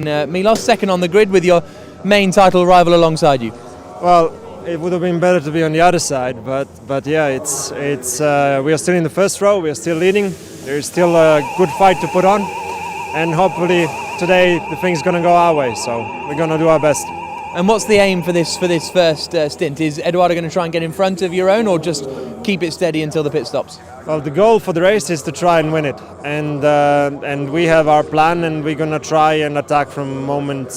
Milos, second on the grid with your main title rival alongside you. Well, it would have been better to be on the other side, but yeah, it's we are still in the first row. We are still leading. There is still a good fight to put on, and hopefully today the thing's gonna go our way. So we're gonna do our best. And what's the aim for this first stint? Is Eduardo going to try and get in front of your own, or just keep it steady until the pit stops? Well, the goal for the race is to try and win it, and we have our plan, and we're gonna try and attack from the moment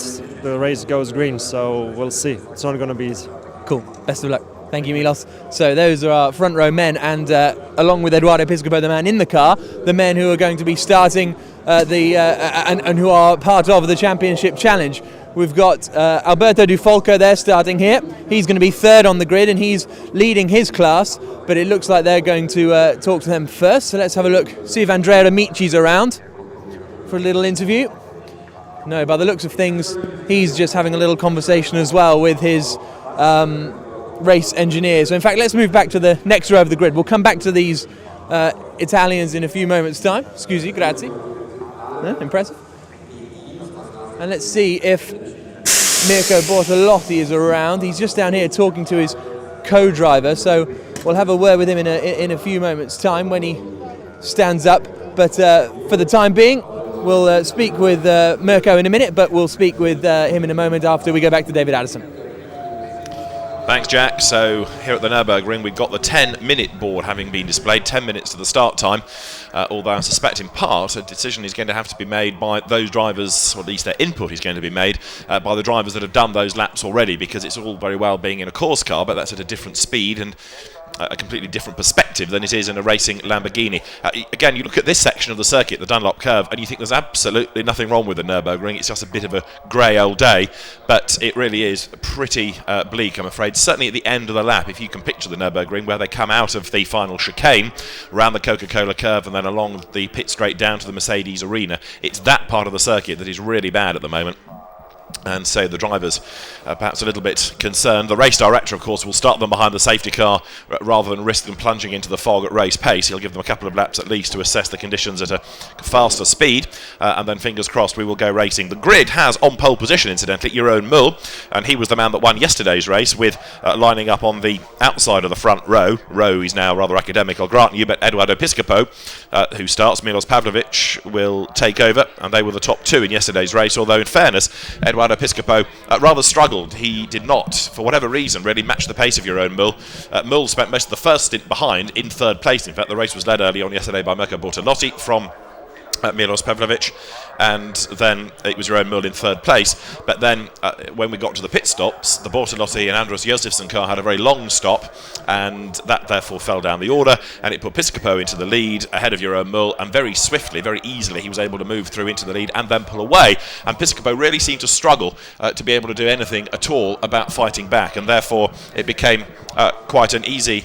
the race goes green. So we'll see. It's not gonna be easy. Cool. Best of luck. Thank you, Milos. So those are our front row men, and along with Eduardo Piscopo, the man in the car, the men who are going to be starting and who are part of the Championship Challenge. We've got Alberto Di Folco there starting here. He's going to be third on the grid, and he's leading his class, but it looks like they're going to talk to them first. So let's have a look, see if Andrea Amici's around for a little interview. No, by the looks of things, he's just having a little conversation as well with his race engineer. So in fact, let's move back to the next row of the grid. We'll come back to these Italians in a few moments' time. Scusi, grazie. Impressive. And let's see if Mirko Bortolotti is around. He's just down here talking to his co-driver, so we'll have a word with him in a few moments' time when he stands up. But for the time being, we'll speak with Mirko in a minute, but we'll speak with him in a moment after we go back to David Addison. Thanks, Jack. So here at the Nürburgring, we've got the 10-minute board having been displayed, 10 minutes to the start time, although I suspect in part a decision is going to have to be made by those drivers, or at least their input is going to be made by the drivers that have done those laps already, because it's all very well being in a course car, but that's at a different speed and a completely different perspective than it is in a racing Lamborghini. Again, you look at this section of the circuit, the Dunlop curve, and you think there's absolutely nothing wrong with the Nürburgring. It's just a bit of a grey old day, but it really is pretty bleak, I'm afraid. Certainly at the end of the lap, if you can picture the Nürburgring, where they come out of the final chicane, around the Coca-Cola curve, and then along the pit straight down to the Mercedes arena, it's that part of the circuit that is really bad at the moment. And so the drivers are perhaps a little bit concerned. The race director, of course, will start them behind the safety car rather than risk them plunging into the fog at race pace. He'll give them a couple of laps at least to assess the conditions at a faster speed, and then fingers crossed we will go racing. The grid has on pole position, incidentally, Jeroen Mul, and he was the man that won yesterday's race with lining up on the outside of the front row. Row is now rather academic, I'll grant you, but Eduardo Piscopo, who starts, Milos Pavlovic will take over, and they were the top two in yesterday's race, although in fairness, Eduardo Piscopo rather struggled. He did not, for whatever reason, really match the pace of Jeroen Mul. Mul spent most of the first stint behind, in third place. In fact, the race was led early on yesterday by Mirko Bortolotti from Milos Pavlovic, and then it was Jeroen Mul in third place. But then when we got to the pit stops, the Bortolotti and Andros Josefsson car had a very long stop, and that therefore fell down the order, and it put Piscopo into the lead ahead of Jeroen Mul, and very swiftly, very easily, he was able to move through into the lead and then pull away. And Piscopo really seemed to struggle to be able to do anything at all about fighting back, and therefore it became quite an easy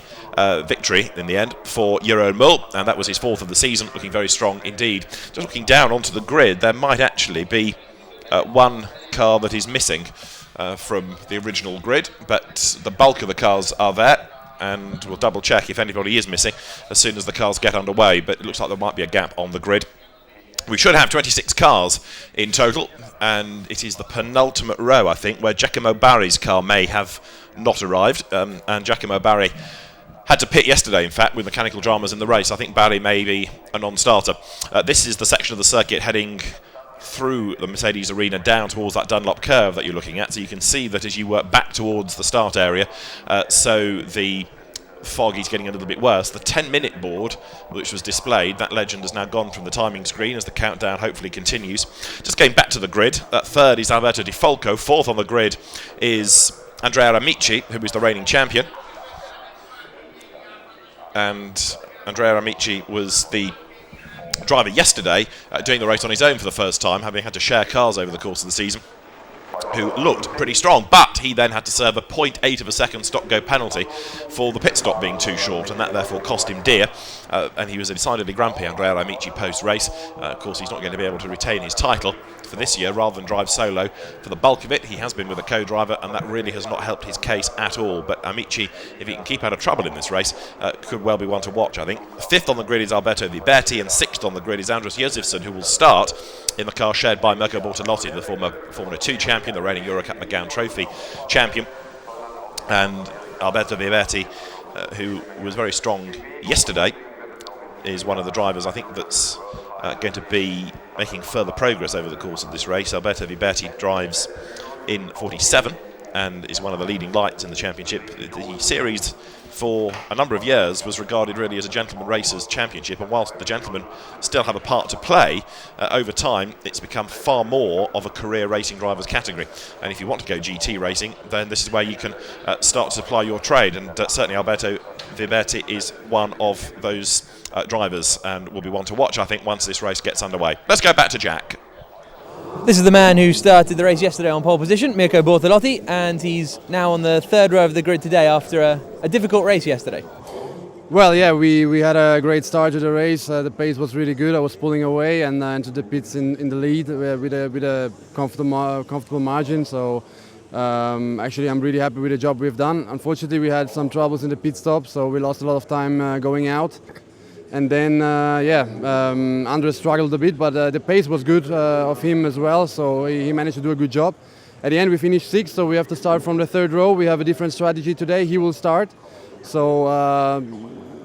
victory in the end for Jeroen Mul, and that was his fourth of the season, looking very strong indeed. Just looking down onto the grid, there might actually be one car that is missing from the original grid, but the bulk of the cars are there, and we'll double check if anybody is missing as soon as the cars get underway, but it looks like there might be a gap on the grid. We should have 26 cars in total, and it is the penultimate row, I think, where Giacomo Barri's car may have not arrived, and Giacomo Barri had to pit yesterday, in fact, with mechanical dramas in the race. I think Barri may be a non-starter. This is the section of the circuit heading through the Mercedes arena down towards that Dunlop curve that you're looking at. So you can see that as you work back towards the start area, so the fog is getting a little bit worse. The 10-minute board, which was displayed, that legend has now gone from the timing screen as the countdown hopefully continues. Just going back to the grid, third is Alberto Di Folco. Fourth on the grid is Andrea Amici, who is the reigning champion. And Andrea Amici was the driver yesterday, doing the race on his own for the first time, having had to share cars over the course of the season, who looked pretty strong, but he then had to serve a 0.8 of a second stop-go penalty for the pit stop being too short, and that therefore cost him dear. and he was decidedly grumpy, Andrea Amici, post-race. Of course, he's not going to be able to retain his title for this year rather than drive solo for the bulk of it. He has been with a co-driver, and that really has not helped his case at all. But Amici, if he can keep out of trouble in this race, could well be one to watch, I think. Fifth on the grid is Alberto Viberti, and sixth on the grid is Andres Josefsson, who will start in the car shared by Mirko Bortolotti, the former Formula 2 champion, the reigning Eurocup McGowan Trophy champion. And Alberto Viberti, who was very strong yesterday, is one of the drivers I think that's going to be making further progress over the course of this race. Alberto Viberti drives in 47 and is one of the leading lights in the championship. The series for a number of years was regarded really as a gentleman racers championship, and whilst the gentlemen still have a part to play, over time it's become far more of a career racing drivers category. And if you want to go GT racing, then this is where you can start to supply your trade, and certainly Alberto Viberti is one of those drivers and will be one to watch, I think, once this race gets underway. Let's go back to Jack. This is the man who started the race yesterday on pole position, Mirko Bortolotti, and he's now on the third row of the grid today after a difficult race yesterday. Well, yeah, we had a great start to the race. The pace was really good. I was pulling away and into the pits in the lead with a comfortable margin. So actually, I'm really happy with the job we've done. Unfortunately, we had some troubles in the pit stop, so we lost a lot of time going out. And then, Andres struggled a bit, but the pace was good of him as well, so he managed to do a good job. At the end, we finished sixth, so we have to start from the third row. We have a different strategy today. He will start. So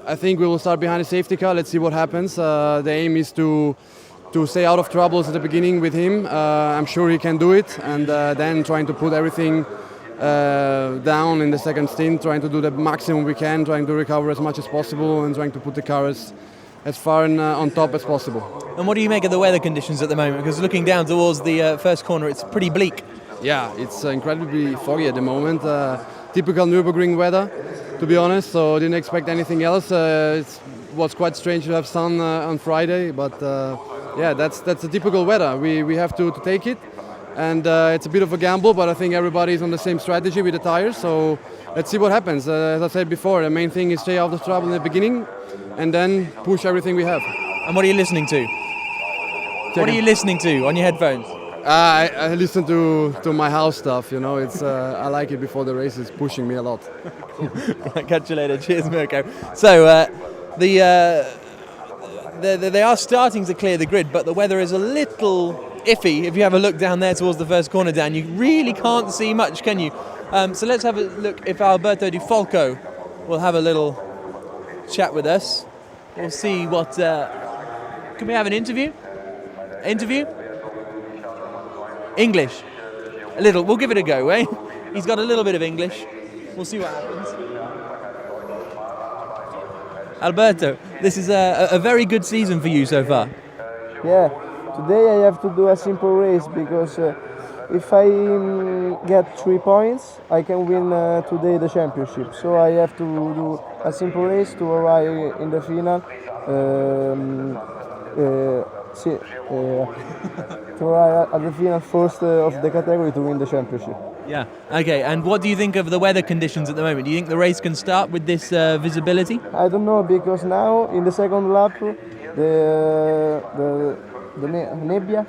I think we will start behind the safety car. Let's see what happens. The aim is to stay out of troubles at the beginning with him. I'm sure he can do it, and then trying to put everything down in the second stint, trying to do the maximum we can, trying to recover as much as possible and trying to put the car as far on top as possible. And what do you make of the weather conditions at the moment? Because looking down towards the first corner, it's pretty bleak. Yeah, it's incredibly foggy at the moment. Typical Nürburgring weather, to be honest, so I didn't expect anything else. It was quite strange to have sun on Friday, but yeah, that's the typical weather. We have to take it. And it's a bit of a gamble, but I think everybody's on the same strategy with the tires, so let's see what happens. As I said before, the main thing is stay out of trouble in the beginning and then push everything we have. And what are you listening to? What are you listening to on your headphones? I listen to my house stuff, you know. It's I like it before the race. Is pushing me a lot. Right, catch you later. Cheers, Mirko. So they are starting to clear the grid, but the weather is a little iffy. If you have a look down there towards the first corner, Dan, you really can't see much, can you? So let's have a look if Alberto Di Falco will have a little chat with us. We'll see what... can we have an interview? English. A little. We'll give it a go, eh? He's got a little bit of English. We'll see what happens. Alberto, this is a very good season for you so far. Yeah, today I have to do a simple race because if I get 3 points, I can win today the championship. So I have to do a simple race to arrive in the final. To arrive at the final first of the category to win the championship. Yeah. Okay. And what do you think of the weather conditions at the moment? Do you think the race can start with this visibility? I don't know, because now in the second lap the nebbia,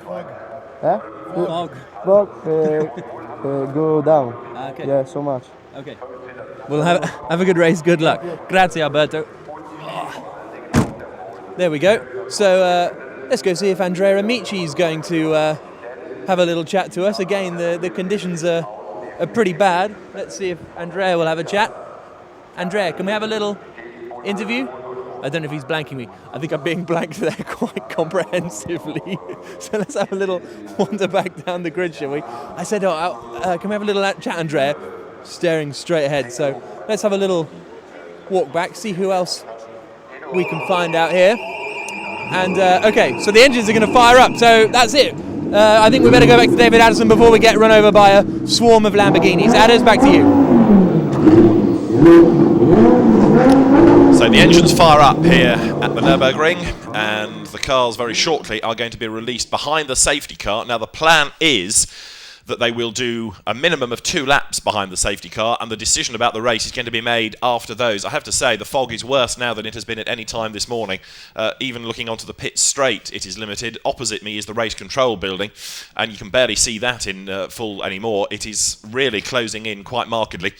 fog go down. Okay. Yeah, so much. Okay. Well, have a good race. Good luck. Grazie, Alberto. There we go. So let's go see if Andrea Amici is going to have a little chat to us. Again, the conditions are pretty bad. Let's see if Andrea will have a chat. Andrea, can we have a little interview? I don't know if he's blanking me. I think I'm being blanked there quite comprehensively. So let's have a little wander back down the grid, shall we? I said, can we have a little chat, Andrea? Staring straight ahead. So let's have a little walk back, see who else we can find out here. And okay, so the engines are going to fire up, so that's it. I think we better go back to David Addison before we get run over by a swarm of Lamborghinis. Addis, back to you. So the engines fire up here at the Nürburgring, and the cars very shortly are going to be released behind the safety car. Now the plan is that they will do a minimum of 2 laps behind the safety car, and the decision about the race is going to be made after those. I have to say, the fog is worse now than it has been at any time this morning. Even looking onto the pit straight, it is limited. Opposite me is the race control building, and you can barely see that in full anymore. It is really closing in quite markedly.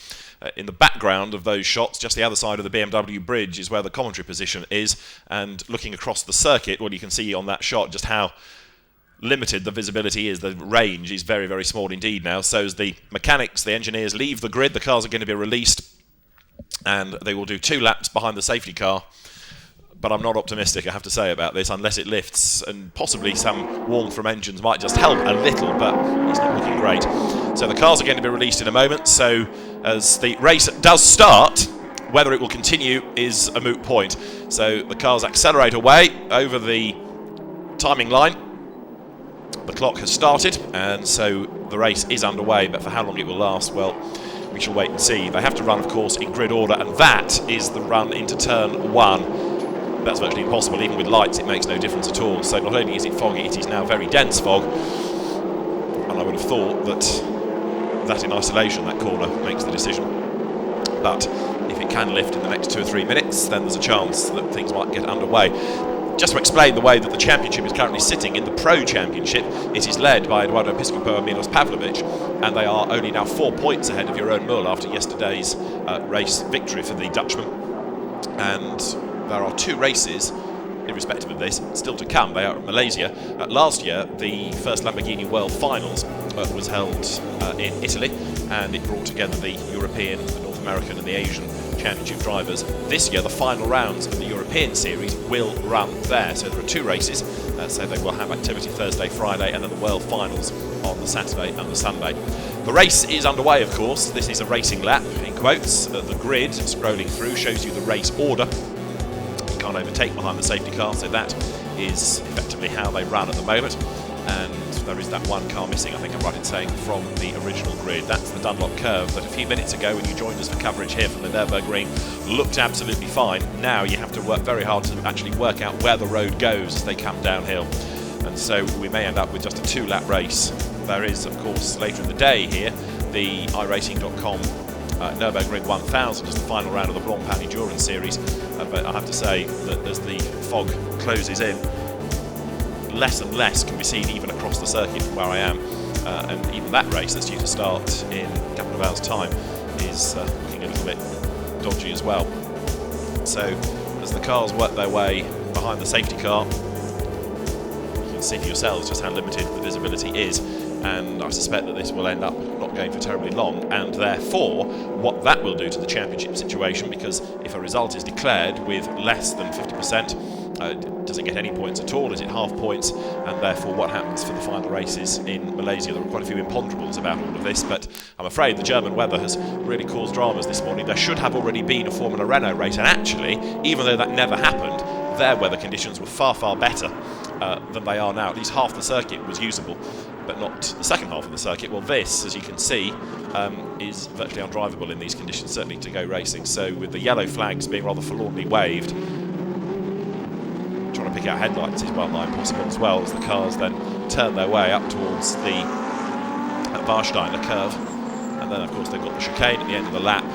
In the background of those shots, just the other side of the BMW bridge, is where the commentary position is, and looking across the circuit, well, you can see on that shot just how limited the visibility is. The range is very, very small indeed now. So as the mechanics, the engineers leave the grid, the cars are going to be released, and they will do 2 laps behind the safety car. But I'm not optimistic, I have to say, about this, unless it lifts, and possibly some warmth from engines might just help a little, but it's not looking great. So the cars are going to be released in a moment, so as the race does start, whether it will continue is a moot point. So the cars accelerate away over the timing line. The clock has started, and so the race is underway, but for how long it will last, well, we shall wait and see. They have to run, of course, in grid order, and that is the run into turn 1. That's virtually impossible. Even with lights, it makes no difference at all. So not only is it foggy, it is now very dense fog, and I would have thought that in isolation, that corner makes the decision. But if it can lift in the next 2 or 3 minutes, then there's a chance that things might get underway. Just to explain the way that the championship is currently sitting, in the Pro Championship, it is led by Eduardo Piscopo and Milos Pavlovic, and they are only now 4 points ahead of Jeroen Mull after yesterday's race victory for the Dutchman. And there are 2 races, irrespective of this, still to come. They are at Malaysia. Last year, the first Lamborghini World Finals was held in Italy, and it brought together the European, the North American and the Asian Championship drivers. This year, the final rounds of the European Series will run there. So there are 2 races, so they will have activity Thursday, Friday, and then the World Finals on the Saturday and the Sunday. The race is underway, of course. This is a racing lap, in quotes. The grid, scrolling through, shows you the race order. You can't overtake behind the safety car, so that is effectively how they run at the moment. And there is that 1 car missing, I think I'm right in saying, from the original grid. That's the Dunlop curve that a few minutes ago, when you joined us for coverage here from the Nürburgring, looked absolutely fine. Now you have to work very hard to actually work out where the road goes as they come downhill. And so we may end up with just a 2-lap race. There is, of course, later in the day here, the iRacing.com Nürburgring 1000, just the final round of the Blancpain Endurance Series. But I have to say that as the fog closes in, less and less can be seen even across the circuit from where I am, and even that race that's due to start in a couple of hours' time is looking a little bit dodgy as well. So as the cars work their way behind the safety car, you can see for yourselves just how limited the visibility is, and I suspect that this will end up not going for terribly long, and therefore what that will do to the championship situation, because if a result is declared with less than 50%, doesn't get any points at all, is it half points, and therefore what happens for the final races in Malaysia. There are quite a few imponderables about all of this, but I'm afraid the German weather has really caused dramas this morning. There should have already been a Formula Renault race, and actually, even though that never happened, their weather conditions were far, far better than they are now. At least half the circuit was usable, but not the second half of the circuit. Well, this, as you can see, is virtually undrivable in these conditions, certainly to go racing. So with the yellow flags being rather forlornly waved, trying to pick out headlights is well nigh impossible as well, as the cars then turn their way up towards the Warsteiner curve, and then of course they've got the chicane at the end of the lap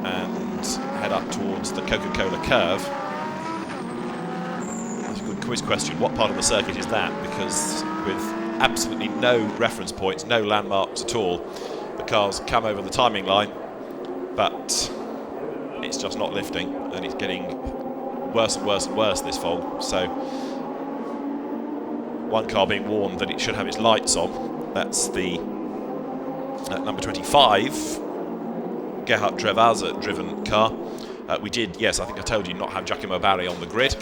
and head up towards the Coca-Cola curve. That's a good quiz question. What part of the circuit is that? Because with absolutely no reference points, no landmarks at all, the cars come over the timing line, but it's just not lifting, and it's getting worse and worse and worse, this fog. So one car being warned that it should have its lights on. That's the number 25 Gerhard Trevaza driven car. We did, yes, I think I told you, not have Giacomo Barri on the grid,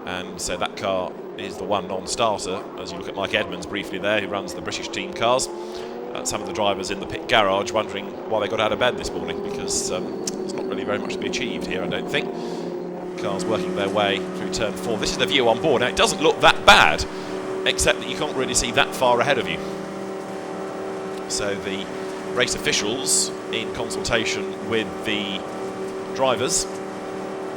and so that car is the one non-starter. As you look at Mike Edmonds briefly there, who runs the British team cars, some of the drivers in the pit garage wondering why they got out of bed this morning, because there's not really very much to be achieved here, I don't think. Cars working their way through turn 4. This is the view on board. Now, it doesn't look that bad, except that you can't really see that far ahead of you. So the race officials, in consultation with the drivers,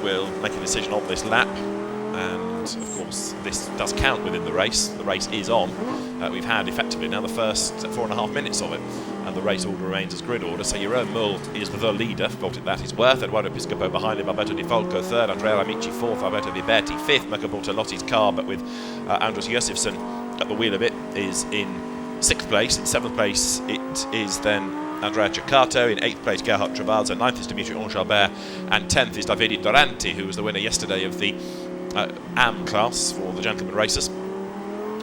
will make a decision on this lap, and of course this does count within the race. The race is on. We've had effectively now the first 4.5 minutes of it, and the race order remains as grid order. So Jeroen Mul is the leader, for what that is worth. Eduardo Piscopo behind him, Alberto Di Folco third, Andrea Amici fourth, Alberto Viberti fifth, Mirko Bortolotti's car, but with Andros Josefsson at the wheel of it, is in 6th place. In 7th place it is then Andrea Ceccato, in 8th place Gerhard Travaza, 9th is Dimitri Anjalbert, and 10th is Davide Doranti, who was the winner yesterday of the AM class for the gentlemen racers.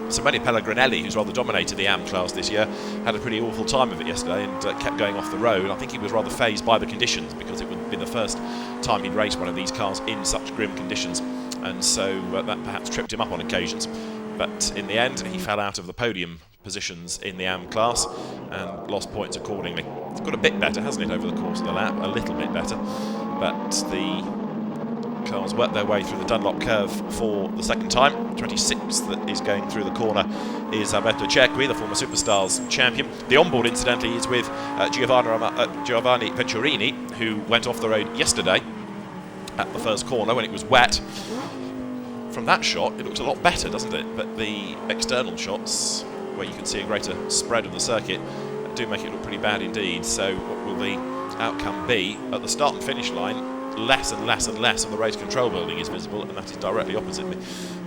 Samani Pellegrinelli, who's rather dominated the AM class this year, had a pretty awful time of it yesterday and kept going off the road. I think he was rather fazed by the conditions, because it would be the first time he'd raced one of these cars in such grim conditions, and so that perhaps tripped him up on occasions. But in the end, he fell out of the podium positions in the AM class and lost points accordingly. It's got a bit better, hasn't it, over the course of the lap? A little bit better. But the cars worked their way through the Dunlop curve for the second time. 26th that is going through the corner is Alberto Cerqui, the former Superstars champion. The onboard, incidentally, is with Giovanni Venturini, who went off the road yesterday at the first corner when it was wet. From that shot, it looks a lot better, doesn't it? But the external shots, where you can see a greater spread of the circuit, do make it look pretty bad indeed. So what will the outcome be? At the start and finish line, less and less and less of the race control building is visible, and that is directly opposite me.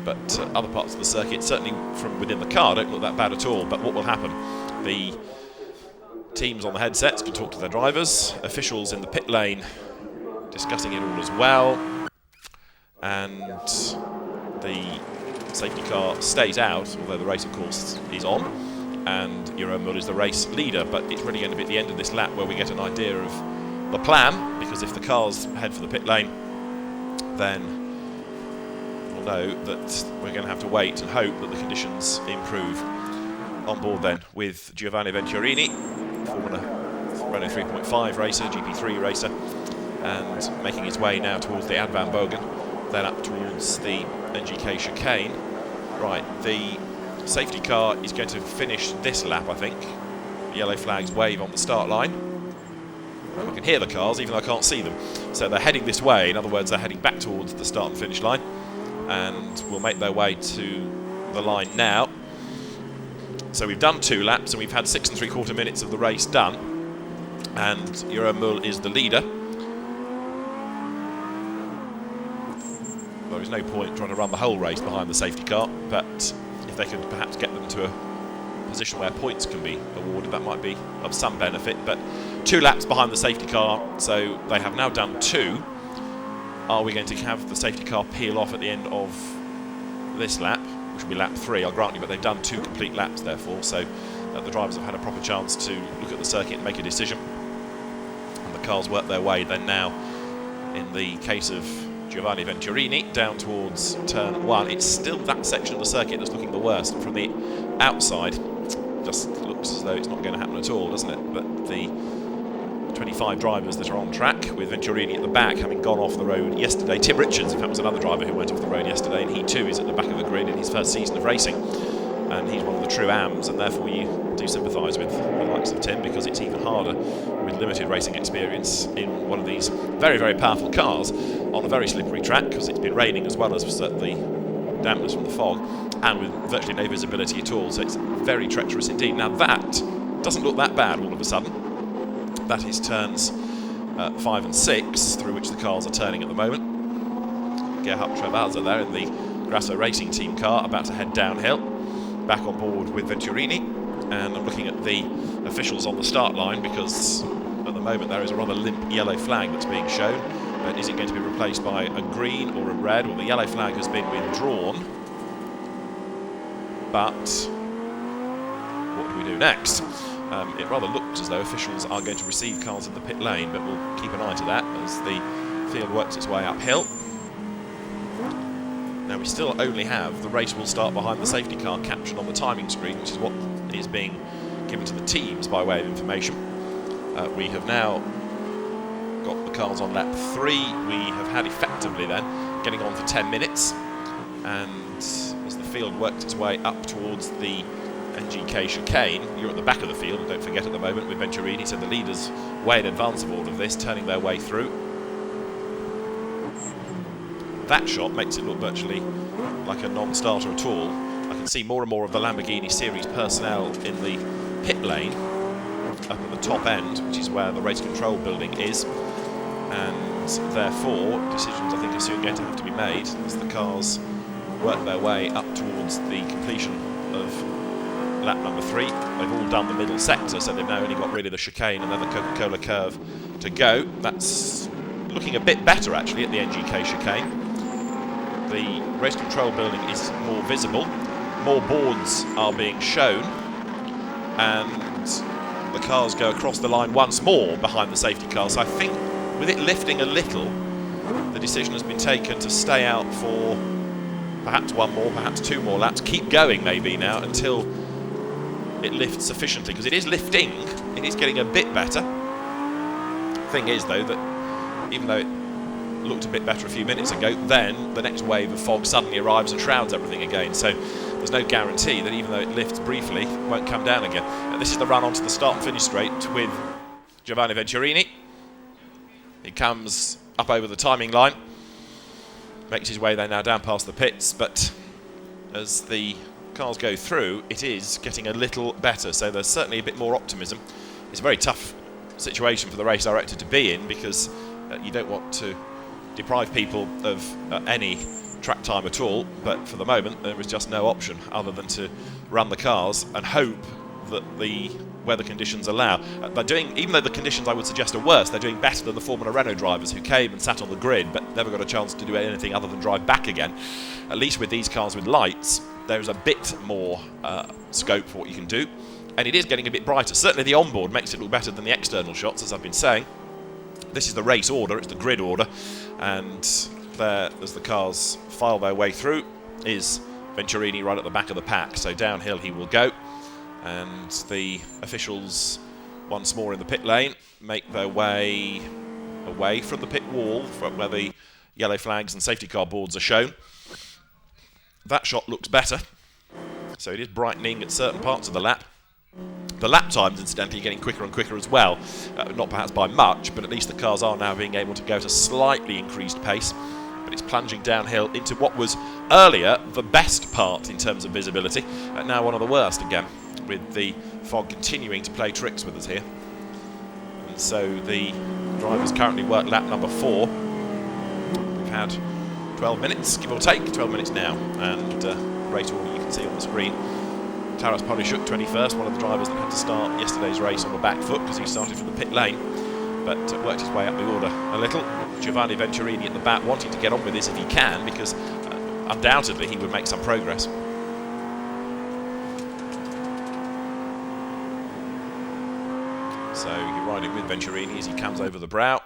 But other parts of the circuit, certainly from within the car, don't look that bad at all. But what will happen? The teams on the headsets can talk to their drivers, officials in the pit lane discussing it all as well, and the safety car stays out, although the race of course is on, and Jeroen Mul is the race leader. But it's really going to be at the end of this lap where we get an idea of the plan, because if the cars head for the pit lane, then we'll know that we're going to have to wait and hope that the conditions improve. On board then with Giovanni Venturini, former Renault 3.5 racer, GP3 racer, and making his way now towards the Ad Van Bogen, then up towards the NGK chicane. Right, the safety car is going to finish this lap, I think. The yellow flags wave on the start line. I can hear the cars, even though I can't see them. So they're heading this way. In other words, they're heading back towards the start and finish line, and will make their way to the line now. So we've done 2 laps, and we've had 6 3/4 minutes of the race done, and Jeroen Mul is the leader. There is no point trying to run the whole race behind the safety car, but if they could perhaps get them to a position where points can be awarded, that might be of some benefit. But 2 laps behind the safety car, so they have now done 2. Are we going to have the safety car peel off at the end of this lap, which will be lap 3, I'll grant you, but they've done 2 complete laps therefore, so the drivers have had a proper chance to look at the circuit and make a decision, and the cars work their way then now, in the case of Giovanni Venturini, down towards turn 1. It's still that section of the circuit that's looking the worst. From the outside, just looks as though it's not going to happen at all, doesn't it? But the 25 drivers that are on track, with Venturini at the back, having gone off the road yesterday. Tim Richards, in fact, was another driver who went off the road yesterday, and he too is at the back of the grid in his first season of racing. And he's one of the true AMs, and therefore you do sympathise with the likes of Tim, because it's even harder with limited racing experience in one of these very, very powerful cars on a very slippery track, because it's been raining as well as the dampness from the fog, and with virtually no visibility at all, so it's very treacherous indeed. Now that doesn't look that bad all of a sudden. That is turns 5 and 6, through which the cars are turning at the moment. Gerhard Travaza there in the Grasso Racing Team car, about to head downhill, back on board with Venturini. And I'm looking at the officials on the start line, because at the moment there is a rather limp yellow flag that's being shown. But is it going to be replaced by a green or a red? Well, the yellow flag has been withdrawn. But what do we do next? It rather looks as though officials are going to receive cars in the pit lane, but we'll keep an eye to that as the field works its way uphill. Now we still only have the race will start behind the safety car caption on the timing screen, which is what is being given to the teams by way of information. We have now got the cars on lap 3. We have had effectively then getting on for 10 minutes, and as the field worked its way up towards the NGK chicane, you're at the back of the field, and don't forget at the moment with Venturini, so the leaders way in advance of all of this, turning their way through. That shot makes it look virtually like a non-starter at all. I can see more and more of the Lamborghini series personnel in the pit lane up at the top end, which is where the race control building is, and therefore decisions I think are soon going to have to be made as the cars work their way up towards the completion of lap number 3. They've all done the middle sector, so they've now only got rid of the chicane and then the Coca-Cola curve to go. That's looking a bit better actually at the NGK chicane. The race control building is more visible, more boards are being shown, and the cars go across the line once more behind the safety car. So I think with it lifting a little, the decision has been taken to stay out for perhaps one more, perhaps 2 more laps, keep going maybe now until it lifts sufficiently, because it is lifting, it is getting a bit better. Thing is though that even though it looked a bit better a few minutes ago, then the next wave of fog suddenly arrives and shrouds everything again, so there's no guarantee that even though it lifts briefly, it won't come down again. And this is the run onto the start and finish straight with Giovanni Venturini. He comes up over the timing line, makes his way there now down past the pits, but as the cars go through, it is getting a little better, so there's certainly a bit more optimism. It's a very tough situation for the race director to be in, because you don't want to deprive people of any track time at all, but for the moment there is just no option other than to run the cars and hope that the weather conditions allow. They're doing, even though the conditions I would suggest are worse, they're doing better than the Formula Renault drivers who came and sat on the grid but never got a chance to do anything other than drive back again. At least with these cars with lights, there's a bit more scope for what you can do, and it is getting a bit brighter. Certainly the onboard makes it look better than the external shots, as I've been saying. This is the race order, it's the grid order, and there, as the cars file their way through, is Venturini right at the back of the pack, so downhill he will go, and the officials once more in the pit lane make their way away from the pit wall, from where the yellow flags and safety car boards are shown. That shot looks better, so it is brightening at certain parts of the lap. The lap times, incidentally, are getting quicker and quicker as well. Not perhaps by much, but at least the cars are now being able to go at a slightly increased pace. But it's plunging downhill into what was earlier the best part in terms of visibility, and now one of the worst again, with the fog continuing to play tricks with us here. And so the drivers currently work lap number 4. We've had 12 minutes, give or take, 12 minutes now, and race order you can see on the screen. Taras Polishuk, 21st, one of the drivers that had to start yesterday's race on the back foot because he started from the pit lane, but worked his way up the order a little. Giovanni Venturini at the back, wanting to get on with this if he can, because undoubtedly he would make some progress. So you're riding with Venturini as he comes over the brow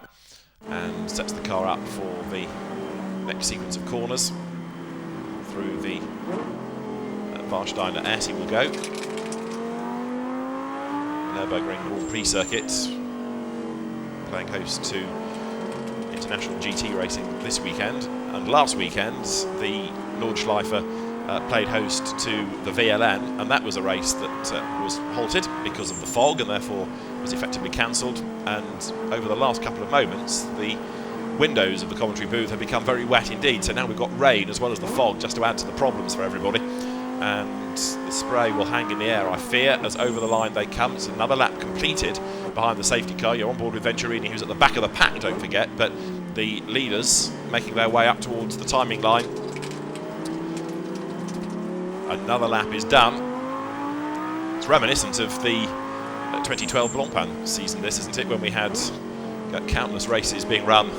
and sets the car up for the next sequence of corners through the Warsteiner S. He will go. Nürburgring Grand Prix circuit, playing host to international GT racing this weekend, and last weekend the Nordschleife played host to the VLN, and that was a race that was halted because of the fog and therefore was effectively cancelled. And over the last couple of moments the windows of the commentary booth have become very wet indeed, so now we've got rain as well as the fog just to add to the problems for everybody, and the spray will hang in the air, I fear, as over the line they come. It's another lap completed behind the safety car. You're on board with Venturini, who's at the back of the pack, don't forget, but the leaders making their way up towards the timing line. Another lap is done. It's reminiscent of the 2012 Blancpain season, this, isn't it, when we had countless races being run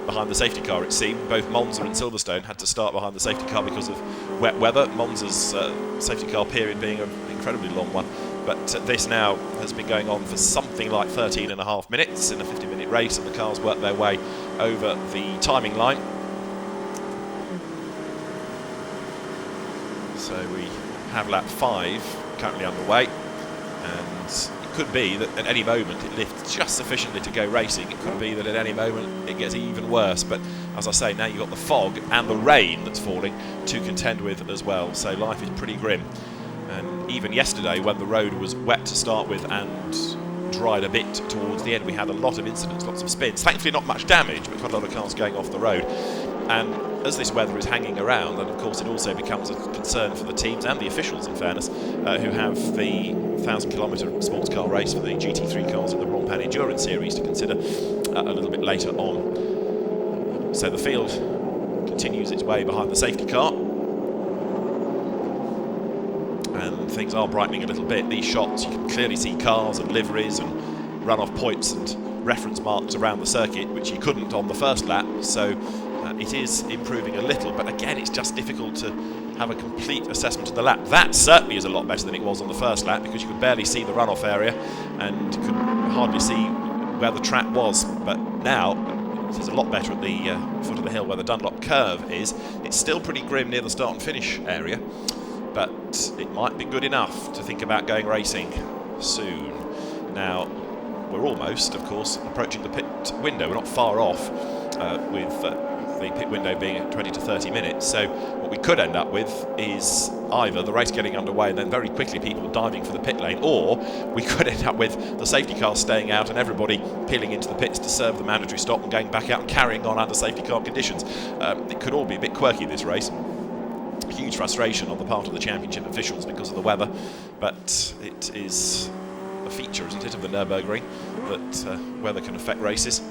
behind the safety car, it seemed. Both Monza and Silverstone had to start behind the safety car because of wet weather, Monza's safety car period being an incredibly long one. But this now has been going on for something like 13.5 minutes in a 50-minute race, and the cars work their way over the timing line. So we have lap 5 currently underway, and it could be that at any moment it lifts just sufficiently to go racing. It could be that at any moment it gets even worse, but as I say, now you've got the fog and the rain that's falling to contend with as well, so life is pretty grim. And even yesterday, when the road was wet to start with and dried a bit towards the end, we had a lot of incidents, lots of spins. Thankfully not much damage, but quite a lot of cars going off the road. And as this weather is hanging around, and of course it also becomes a concern for the teams and the officials, in fairness, who have the 1,000-kilometre sports car race for the GT3 cars in the Rompin Endurance Series to consider a little bit later on. So the field continues its way behind the safety car. And things are brightening a little bit. These shots, you can clearly see cars and liveries and run-off points and reference marks around the circuit, which you couldn't on the first lap. So it is improving a little, but again, it's just difficult to have a complete assessment of the lap. That certainly is a lot better than it was on the first lap, because you could barely see the runoff area and could hardly see where the track was. But now it is a lot better at the foot of the hill where the Dunlop curve is. It's still pretty grim near the start and finish area, but it might be good enough to think about going racing soon. Now, we're almost, of course, approaching the pit window. We're not far off with the pit window being at 20 to 30 minutes. So what we could end up with is either the race getting underway and then very quickly people diving for the pit lane, or we could end up with the safety cars staying out and everybody peeling into the pits to serve the mandatory stop and going back out and carrying on under safety car conditions. It could all be a bit quirky, this race. Huge frustration on the part of the championship officials because of the weather, but it is a feature, isn't it, of the Nürburgring, that weather can affect races.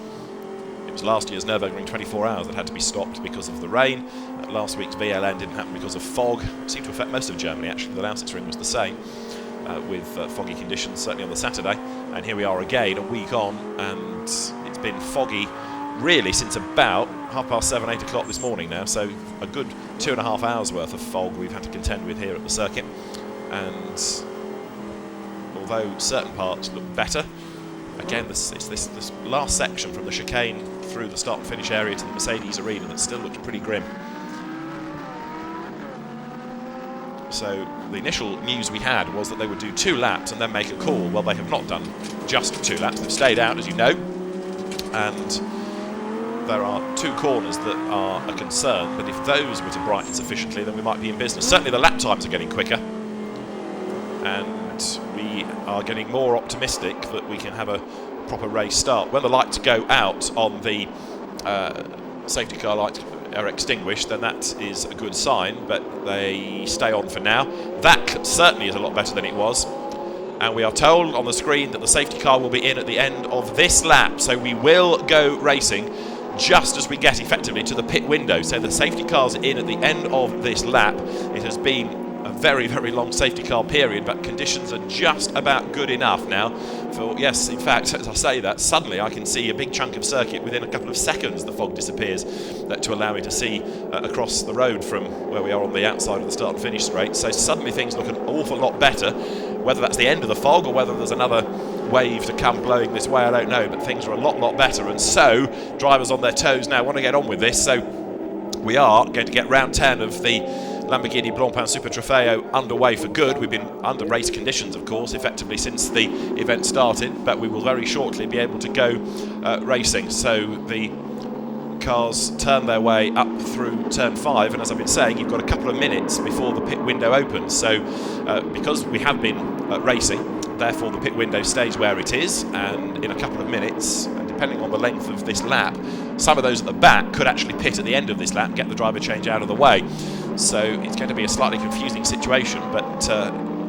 It was last year's Nürburgring 24 hours that had to be stopped because of the rain. Last week's VLN didn't happen because of fog. It seemed to affect most of Germany, actually. The Lausitzring was the same, with foggy conditions, certainly on the Saturday. And here we are again, a week on, and it's been foggy really since about 7:30, 8 o'clock this morning now. So a good 2.5 hours worth of fog we've had to contend with here at the circuit. And although certain parts look better, again, it's this last section from the chicane through the start and finish area to the Mercedes arena that still looks pretty grim. So the initial news we had was that they would do 2 laps and then make a call. Well, they have not done just 2 laps. They've stayed out, as you know, and there are 2 corners that are a concern, but if those were to brighten sufficiently, then we might be in business. Certainly the lap times are getting quicker, and we are getting more optimistic that we can have a proper race start. When the lights go out on the safety car lights are extinguished, then that is a good sign, but they stay on for now. That certainly is a lot better than it was, and we are told on the screen that the safety car will be in at the end of this lap, so we will go racing just as we get effectively to the pit window. So the safety car's in at the end of this lap. It has been a very, very long safety car period, but conditions are just about good enough now for, yes, in fact, as I say that, suddenly I can see a big chunk of circuit within a couple of seconds. The fog disappears to allow me to see across the road from where we are on the outside of the start and finish straight. So suddenly things look an awful lot better. Whether that's the end of the fog or whether there's another wave to come blowing this way, I don't know, but things are a lot better, and so drivers on their toes now want to get on with this. So we are going to get round 10 of the Lamborghini Blancpain Super Trofeo underway for good. We've been under race conditions, of course, effectively since the event started, but we will very shortly be able to go racing. So the cars turn their way up through turn 5, and as I've been saying, you've got a couple of minutes before the pit window opens. So because we have been racing, therefore the pit window stays where it is, and in a couple of minutes, and depending on the length of this lap, some of those at the back could actually pit at the end of this lap and get the driver change out of the way. So it's going to be a slightly confusing situation, but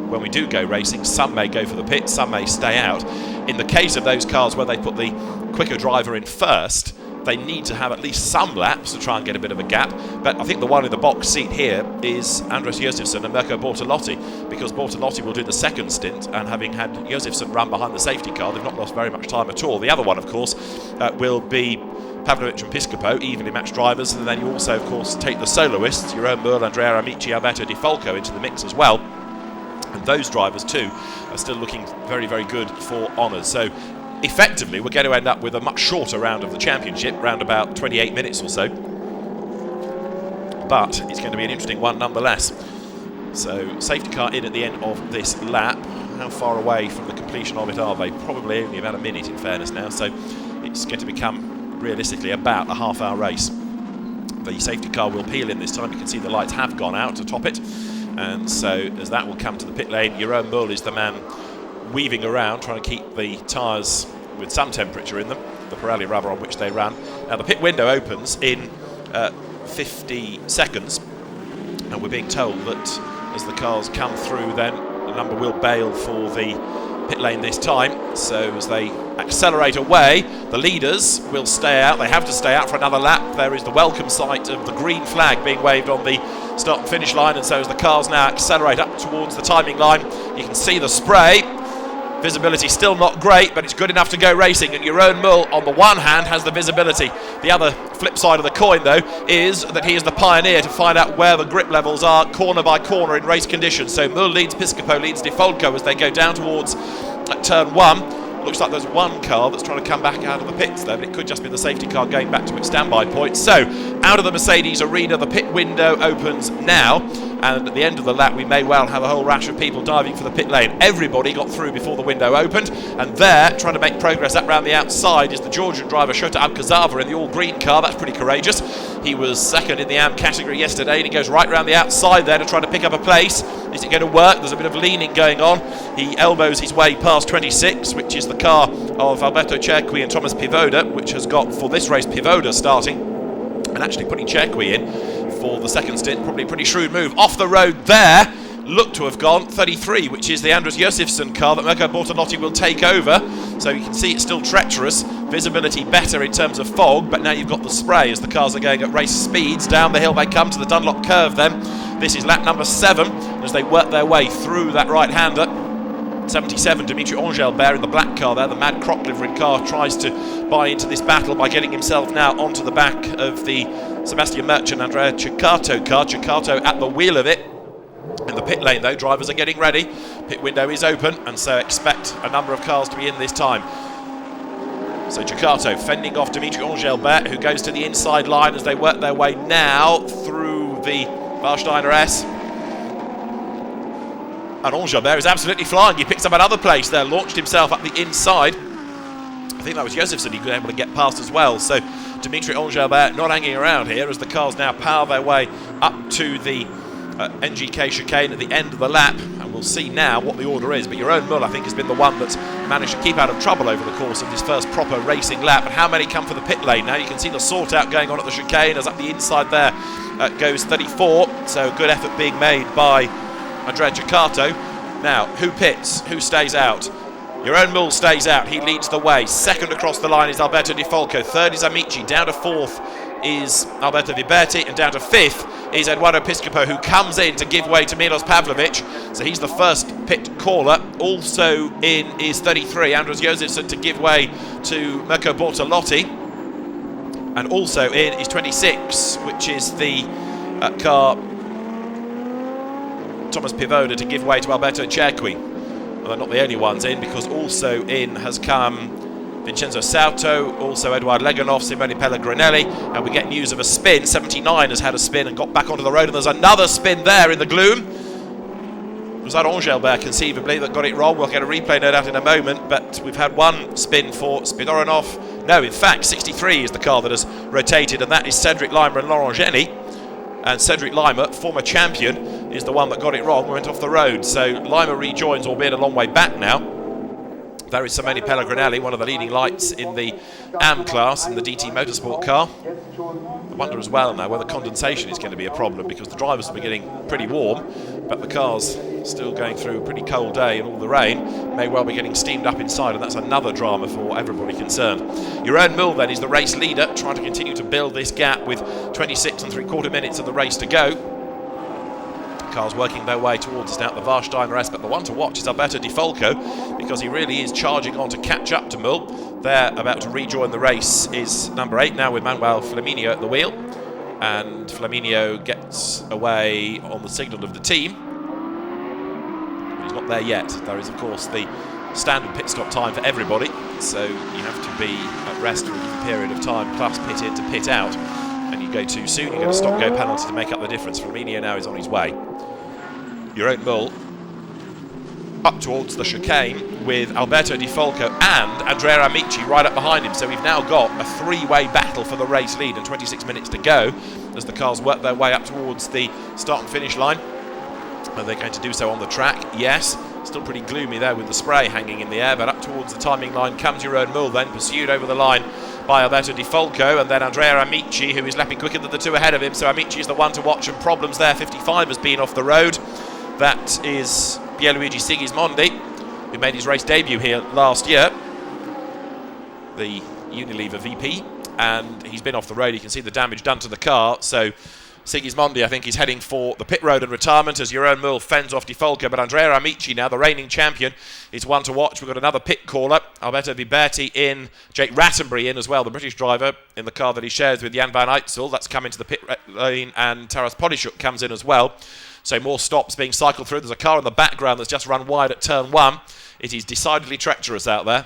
when we do go racing, some may go for the pit, some may stay out. In the case of those cars where they put the quicker driver in first, they need to have at least some laps to try and get a bit of a gap. But I think the one in the box seat here is Andres Josefsson and Mirko Bortolotti, because Bortolotti will do the second stint, and having had Josefsson run behind the safety car, they've not lost very much time at all. The other one, of course, will be Pavlovic and Piscopo, evenly matched drivers, and then you also, of course, take the soloists, Jeroen Merle, Andrea Amici, Alberto Di Falco into the mix as well. And those drivers, too, are still looking very, very good for honours. So effectively, we're going to end up with a much shorter round of the championship, round about 28 minutes or so. But it's going to be an interesting one nonetheless. So, safety car in at the end of this lap. How far away from the completion of it are they? Probably only about a minute, in fairness now. So, it's going to become realistically about a half-hour race. The safety car will peel in this time. You can see the lights have gone out to top it. And so, as that will come to the pit lane, Jeroen Merle is the man weaving around, trying to keep the tyres with some temperature in them, the Pirelli rubber on which they ran. Now the pit window opens in 50 seconds. And we're being told that as the cars come through, then the number will bail for the pit lane this time. So as they accelerate away, the leaders will stay out. They have to stay out for another lap. There is the welcome sight of the green flag being waved on the start and finish line, and so as the cars now accelerate up towards the timing line, you can see the spray. Visibility still not great, but it's good enough to go racing, and Jeroen Mul on the one hand has the visibility. The other flip side of the coin though is that he is the pioneer to find out where the grip levels are corner by corner in race conditions. So Mul leads Piscopo, leads De Folco as they go down towards turn 1. Looks like there's one car that's trying to come back out of the pits there, but it could just be the safety car going back to its standby point. So, out of the Mercedes arena, the pit window opens now, and at the end of the lap we may well have a whole rash of people diving for the pit lane. Everybody got through before the window opened, and there, trying to make progress up round the outside, is the Georgian driver Shota Abkazava in the all-green car. That's pretty courageous. He was second in the AM category yesterday, and he goes right round the outside there to try to pick up a place. Is it going to work? There's a bit of leaning going on. He elbows his way past 26, which is the car of Alberto Cerqui and Thomas Pivoda, which has got, for this race, Pivoda starting and actually putting Cerqui in for the second stint. Probably a pretty shrewd move. Off the road there, looked to have gone 33, which is the Andres Josefsson car that Mirko Bortolotti will take over. So you can see it's still treacherous. Visibility better in terms of fog, but now you've got the spray as the cars are going at race speeds. Down the hill they come to the Dunlop curve then. This is lap number 7 as they work their way through that right-hander. 77, Dimitri Angelbert in the black car there, the Mad Croc liveried car, tries to buy into this battle by getting himself now onto the back of the Sebastian Merchant Andrea Ceccato car. Ceccato at the wheel of it. In the pit lane though, drivers are getting ready. Pit window is open, and so expect a number of cars to be in this time. So Ceccato fending off Dimitri Angelbert, who goes to the inside line as they work their way now through the Warsteiner S. And Angelbert is absolutely flying. He picks up another place there, launched himself up the inside. I think that was Josefsson he was able to get past as well. So Dimitri Angelbert not hanging around here as the cars now power their way up to the NGK chicane at the end of the lap. And we'll see now what the order is. But Jeroen Mul, I think, has been the one that's managed to keep out of trouble over the course of this first proper racing lap. And how many come for the pit lane? Now you can see the sort out going on at the chicane as up the inside there goes 34. So good effort being made by Andrea Ceccato. Now, who pits? Who stays out? Jeroen Mul stays out. He leads the way. Second across the line is Alberto De Folco. Third is Amici. Down to fourth is Alberto Viberti. And down to fifth is Eduardo Piscopo, who comes in to give way to Milos Pavlovic. So he's the first pit caller. Also in is 33, Andres Josefsson, to give way to Mirko Bortolotti. And also in is 26, which is the car Thomas Pivoda, to give way to Alberto Cerqui. Well, they're not the only ones in, because also in has come Vincenzo Sauto, also Eduard Leganov, Simone Pellegrinelli, and we get news of a spin. 79 has had a spin and got back onto the road, and there's another spin there in the gloom. Was that Angelbert, conceivably, that got it wrong? We'll get a replay no doubt in a moment, but we've had one spin for Spidoranov. No, in fact, 63 is the car that has rotated, and that is Cedric Lima and Laurent Geny. And Cedric Lima, former champion, is the one that got it wrong, went off the road. So Lima rejoins, albeit a long way back now. There is Simone Pellegrinelli, one of the leading lights in the AM class, in the DT Motorsport car. I wonder as well now whether condensation is going to be a problem, because the drivers will be getting pretty warm, but the car's still going through a pretty cold day, and all the rain may well be getting steamed up inside, and that's another drama for everybody concerned. Jeroen Mul then is the race leader, trying to continue to build this gap with 26 3/4 minutes of the race to go. Cars working their way towards us now at the Warsteiner S, but the one to watch is Alberto De Folco, because he really is charging on to catch up to Mul. They're about to rejoin the race is number 8 now, with Manuel Flaminio at the wheel, and Flaminio gets away on the signal of the team. But he's not there yet. There is, of course, the standard pit stop time for everybody, so you have to be at rest for a period of time, plus pit in to pit out. And you go too soon, you get a stop-go penalty to make up the difference. Flaminio now is on his way. Jeroen Mul up towards the chicane with Alberto De Folco and Andrea Amici right up behind him. So we've now got a three-way battle for the race lead, and 26 minutes to go as the cars work their way up towards the start and finish line. Are they going to do so on the track? Yes. Still pretty gloomy there with the spray hanging in the air, but up towards the timing line comes Jeroen Mul, then pursued over the line by Alberto Di Folco, and then Andrea Amici, who is lapping quicker than the two ahead of him. So Amici is the one to watch, and problems there. 55 has been off the road. That is Pierluigi Sigismondi, who made his race debut here last year, the Unilever VP, and he's been off the road. You can see the damage done to the car. So Sigismondi, I think, is heading for the pit road and retirement as Jeroen Mul fends off Di Folco. But Andrea Amici, now the reigning champion, is one to watch. We've got another pit caller, Alberto Viberti in, Jake Rattenbury in as well, the British driver, in the car that he shares with Jan van Eitzel. That's come into the pit lane, and Taras Polishuk comes in as well. So more stops being cycled through. There's a car in the background that's just run wide at turn 1. It is decidedly treacherous out there.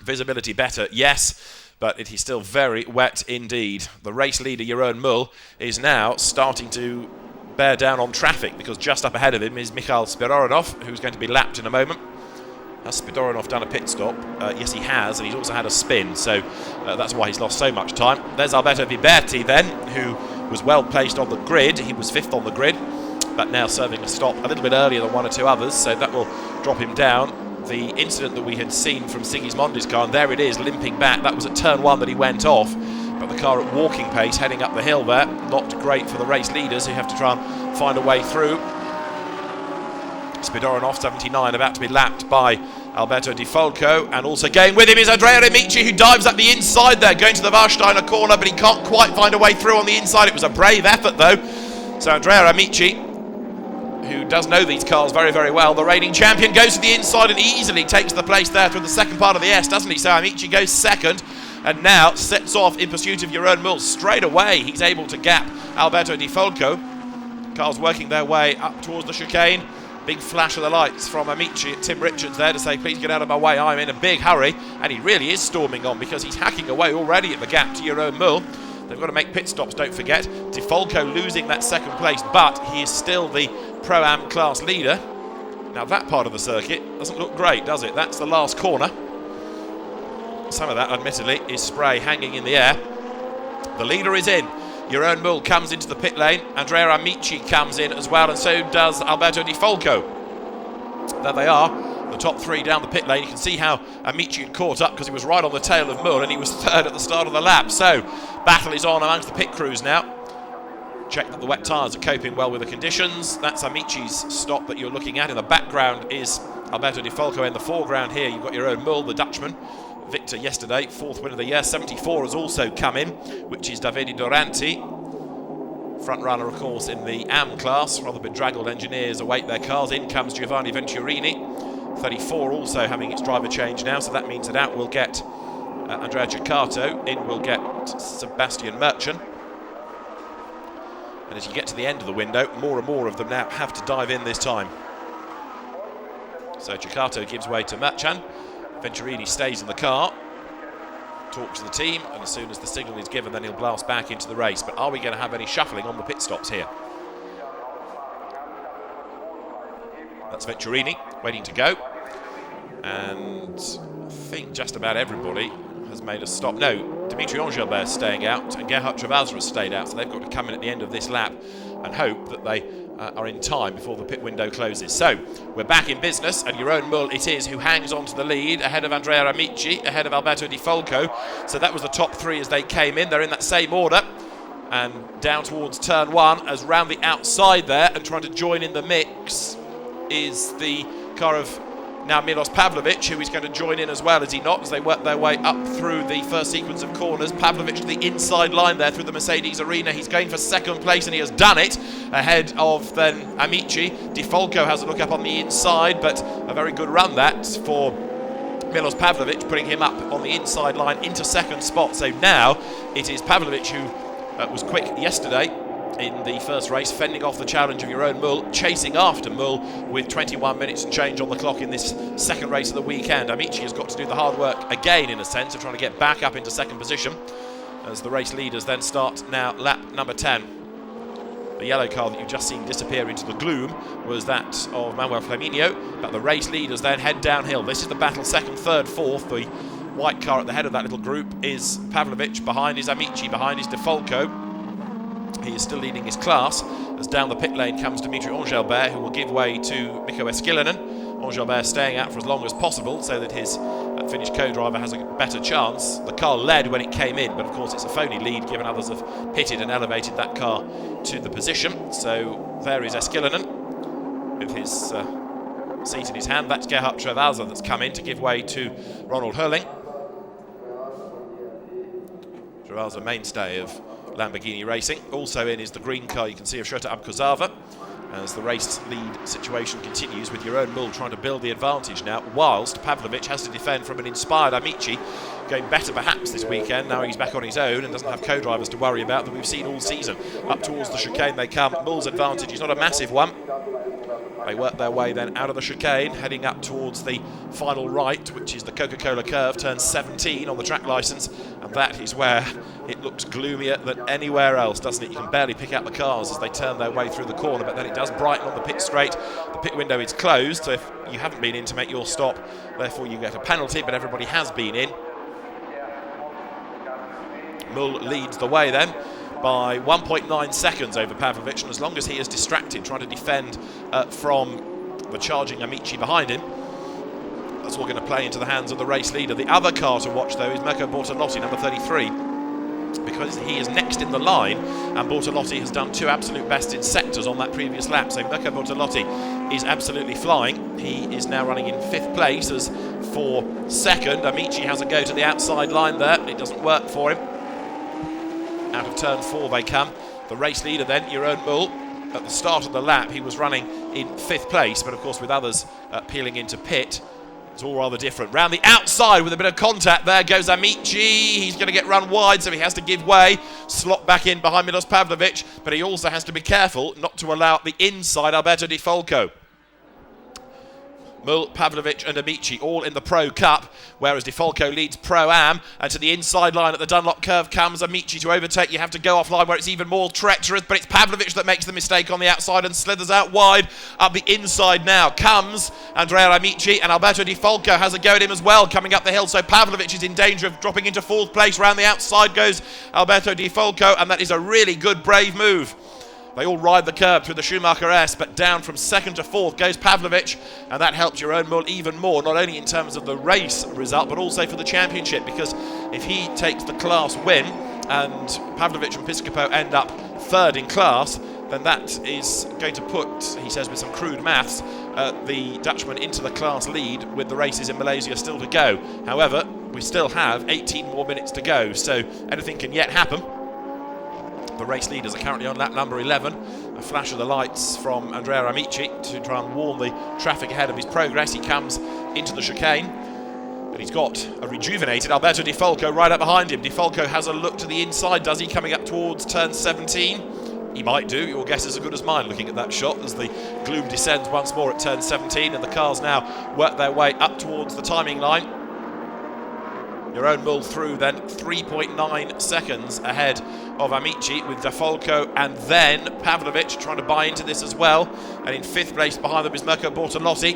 Visibility better, yes, but it is still very wet indeed. The race leader, Jeroen Mul, is now starting to bear down on traffic, because just up ahead of him is Michal Spidorinov, who's going to be lapped in a moment. Has Spidorinov done a pit stop? Yes, he has, and he's also had a spin, so that's why he's lost so much time. There's Alberto Viberti then, who was well placed on the grid. He was 5th on the grid, but now serving a stop a little bit earlier than 1 or 2 others, so that will drop him down. The incident that we had seen from Sigismondi's car, and there it is, limping back, that was at turn 1 that he went off, but the car at walking pace heading up the hill there, not great for the race leaders who have to try and find a way through. Spidorinov, 79, about to be lapped by Alberto Di Folco, and also going with him is Andrea Amici, who dives up the inside there, going to the Warsteiner corner, but he can't quite find a way through on the inside. It was a brave effort though. So Andrea Amici, who does know these cars very, very well, the reigning champion, goes to the inside and easily takes the place there through the second part of the S, doesn't he? So Amici goes second, and now sets off in pursuit of Jeroen Mul. Straight away he's able to gap Alberto Di Folco. Cars working their way up towards the chicane. Big flash of the lights from Amici at Tim Richards there to say, please get out of my way, I'm in a big hurry. And he really is storming on, because he's hacking away already at the gap to Jeroen Mul. They've got to make pit stops, don't forget. Di Folco losing that second place, but he is still the Pro-Am class leader. Now that part of the circuit doesn't look great, does it? That's the last corner. Some of that, admittedly, is spray hanging in the air. The leader is in. Jeroen Mul comes into the pit lane. Andrea Amici comes in as well, and so does Alberto Di Folco. There they are, the top 3 down the pit lane. You can see how Amici had caught up, because he was right on the tail of Mul, and he was 3rd at the start of the lap. So battle is on amongst the pit crews now. Check that the wet tyres are coping well with the conditions. That's Amici's stop that you're looking at. In the background is Alberto Di Folco. In the foreground here you've got Jeroen Mul, the Dutchman. Victor yesterday, 4th win of the year. 74 has also come in, which is Davide Doranti. Front runner, of course, in the AM class. Rather bedraggled engineers await their cars. In comes Giovanni Venturini. 34 also having its driver change now, so that means that out will get Andrea Ceccato. In will get Sebastian Merchant. And as you get to the end of the window, more and more of them now have to dive in this time. So Ceccato gives way to Merchant. Venturini stays in the car, talks to the team, and as soon as the signal is given, then he'll blast back into the race. But are we going to have any shuffling on the pit stops here? That's Venturini waiting to go, and I think just about everybody has made a stop. No, Dimitri Engelbert's staying out, and Gerhard Travasra has stayed out, so they've got to come in at the end of this lap and hope that they are in time before the pit window closes. So we're back in business, and Jeroen Mul it is who hangs on to the lead, ahead of Andrea Amici, ahead of Alberto Di Folco. So that was the top 3 as they came in. They're in that same order, and down towards turn 1, as round the outside there and trying to join in the mix is the car of now Milos Pavlovic, who is going to join in as well, is he not, as they work their way up through the first sequence of corners. Pavlovic to the inside line there through the Mercedes arena. He's going for second place, and he has done it ahead of then Amici. Di Folco has a look up on the inside, but a very good run that for Milos Pavlovic, putting him up on the inside line into second spot. So now it is Pavlovic who was quick yesterday in the first race, fending off the challenge of Jeroen Mul, chasing after Mul with 21 minutes and change on the clock in this second race of the weekend. Amici has got to do the hard work again, in a sense, of trying to get back up into second position as the race leaders then start now lap number 10. The yellow car that you've just seen disappear into the gloom was that of Manuel Flaminio, but the race leaders then head downhill. This is the battle, second, third, fourth. The white car at the head of that little group is Pavlovic, behind is Amici, behind is Di Folco. He is still leading his class, as down the pit lane comes Dimitri Engelbert, who will give way to Mikko Eskilinen. Engelbert staying out for as long as possible so that his that Finnish co-driver has a better chance. The car led when it came in, but of course it's a phony lead given others have pitted and elevated that car to the position. So there is Eskelinen with his seat in his hand. That's Gerhard Trofeo that's come in to give way to Ronald Hurling. Trofeo, mainstay of Lamborghini racing. Also in is the green car you can see of Shota Abkozava, as the race lead situation continues with Jeroen Mul trying to build the advantage now, whilst Pavlovic has to defend from an inspired Amici, going better perhaps this weekend. Now he's back on his own and doesn't have co-drivers to worry about that we've seen all season. Up towards the chicane they come. Mul's advantage is not a massive one. They work their way then out of the chicane, heading up towards the final right, which is the Coca-Cola curve, turn 17 on the track licence, and that is where it looks gloomier than anywhere else, doesn't it? You can barely pick out the cars as they turn their way through the corner, but then it does brighten on the pit straight. The pit window is closed, so if you haven't been in to make your stop, therefore you get a penalty, but everybody has been in. Mul leads the way then by 1.9 seconds over Pavlovic, and as long as he is distracted trying to defend from the charging Amici behind him, that's all going to play into the hands of the race leader. The other car to watch though is Mirko Bortolotti, number 33, because he is next in the line, and Bortolotti has done 2 absolute bests in sectors on that previous lap, so Mirko Bortolotti is absolutely flying. He is now running in 5th place, as for second Amici has a go to the outside line there, but it doesn't work for him. Out of turn 4 they come. The race leader then, Jeroen Mul, at the start of the lap he was running in 5th place, but of course with others peeling into pit, it's all rather different. Round the outside with a bit of contact, there goes Amici. He's going to get run wide, so he has to give way, slot back in behind Milos Pavlovic, but he also has to be careful not to allow the inside Alberto Di Folco. Mul, Pavlovic and Amici all in the Pro Cup, whereas Di Folco leads Pro-Am, and to the inside line at the Dunlop curve comes Amici to overtake. You have to go offline where it's even more treacherous, but it's Pavlovic that makes the mistake on the outside and slithers out wide. Up the inside now comes Andrea Amici, and Alberto Di Folco has a go at him as well coming up the hill, so Pavlovic is in danger of dropping into 4th place. Round the outside goes Alberto Di Folco, and that is a really good, brave move. They all ride the curb through the Schumacher S, but down from 2nd to 4th goes Pavlovic, and that helps Jeroen Mul even more, not only in terms of the race result, but also for the championship, because if he takes the class win and Pavlovic and Piscopo end up 3rd in class, then that is going to put, he says with some crude maths, the Dutchman into the class lead with the races in Malaysia still to go. However, we still have 18 more minutes to go, so anything can yet happen. The race leaders are currently on lap number 11. A flash of the lights from Andrea Amici to try and warn the traffic ahead of his progress. He comes into the chicane, but he's got a rejuvenated Alberto Di Folco right up behind him. Di Folco has a look to the inside, does he, coming up towards turn 17? He might do. Your guess is as good as mine looking at that shot as the gloom descends once more at turn 17, and the cars now work their way up towards the timing line. Jeroen Mul through then 3.9 seconds ahead of Amici with Di Folco and then Pavlovic trying to buy into this as well, and in 5th place behind them is Mirko Bortolotti,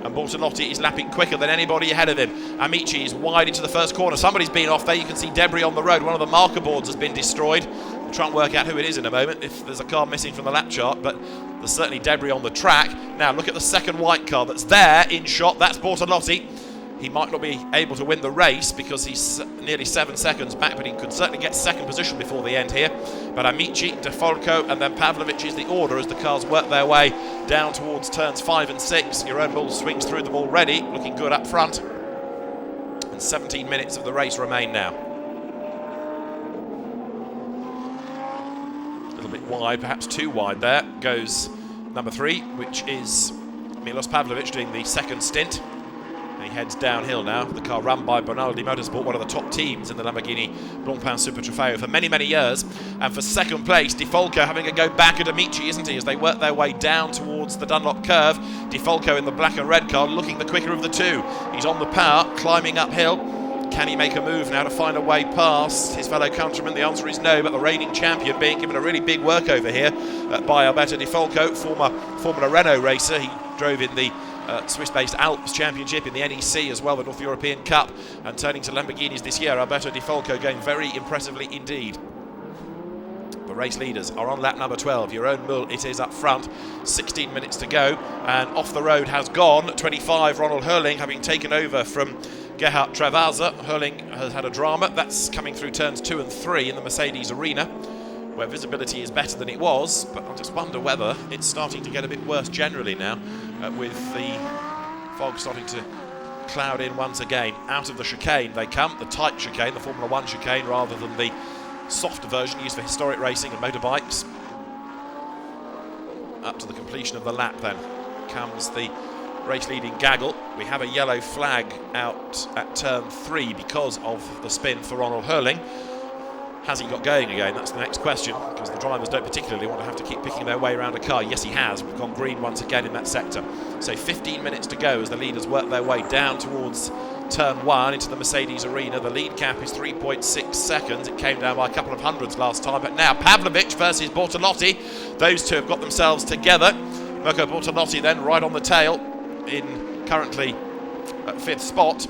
and Bortolotti is lapping quicker than anybody ahead of him. Amici is wide into the first corner. Somebody's been off there. You can see debris on the road. One of the marker boards has been destroyed. We'll try and work out who it is in a moment if there's a car missing from the lap chart, but there's certainly debris on the track. Now look at the second white car that's there in shot. That's Bortolotti. He might not be able to win the race because he's nearly 7 seconds back, but he could certainly get 2nd position before the end here. But Amici, Di Folco and then Pavlovic is the order as the cars work their way down towards turns 5 and 6. Jeroen Mul swings through them already, looking good up front. And 17 minutes of the race remain now. A little bit wide, perhaps too wide there, goes number 3, which is Milos Pavlovic doing the 2nd stint. And he heads downhill now. The car run by Bonaldi Motorsport, one of the top teams in the Lamborghini Blancpain Super Trofeo for many, many years. And for 2nd place, Di Folco having a go back at Amici, isn't he, as they work their way down towards the Dunlop curve. Di Folco in the black and red car, looking the quicker of the two. He's on the power, climbing uphill. Can he make a move now to find a way past his fellow countryman? The answer is no, but the reigning champion being given a really big work over here by Alberto Di Folco, former Formula Renault racer. He drove in the Swiss-based Alps Championship in the NEC as well, the North European Cup, and turning to Lamborghinis this year. Alberto Di Folco going very impressively indeed. The race leaders are on lap number 12. Jeroen Mul, it is up front. 16 minutes to go, and off the road has gone 25 Ronald Hurling, having taken over from Gerhard Travasa. Hurling has had a drama. That's coming through turns 2 and 3 in the Mercedes arena, where visibility is better than it was, but I just wonder whether it's starting to get a bit worse generally now, with the fog starting to cloud in once again. Out of the chicane they come, the tight chicane, the Formula 1 chicane, rather than the softer version used for historic racing and motorbikes. Up to the completion of the lap then comes the race-leading gaggle. We have a yellow flag out at turn 3 because of the spin for Ronald Hurling. Has he got going again? That's the next question, because the drivers don't particularly want to have to keep picking their way around a car. Yes, he has. We've gone green once again in that sector. So 15 minutes to go as the leaders work their way down towards turn 1 into the Mercedes arena. The lead gap is 3.6 seconds. It came down by a couple of hundreds last time, but now Pavlovic versus Bortolotti. Those two have got themselves together. Mirko Bortolotti then right on the tail in currently at 5th spot.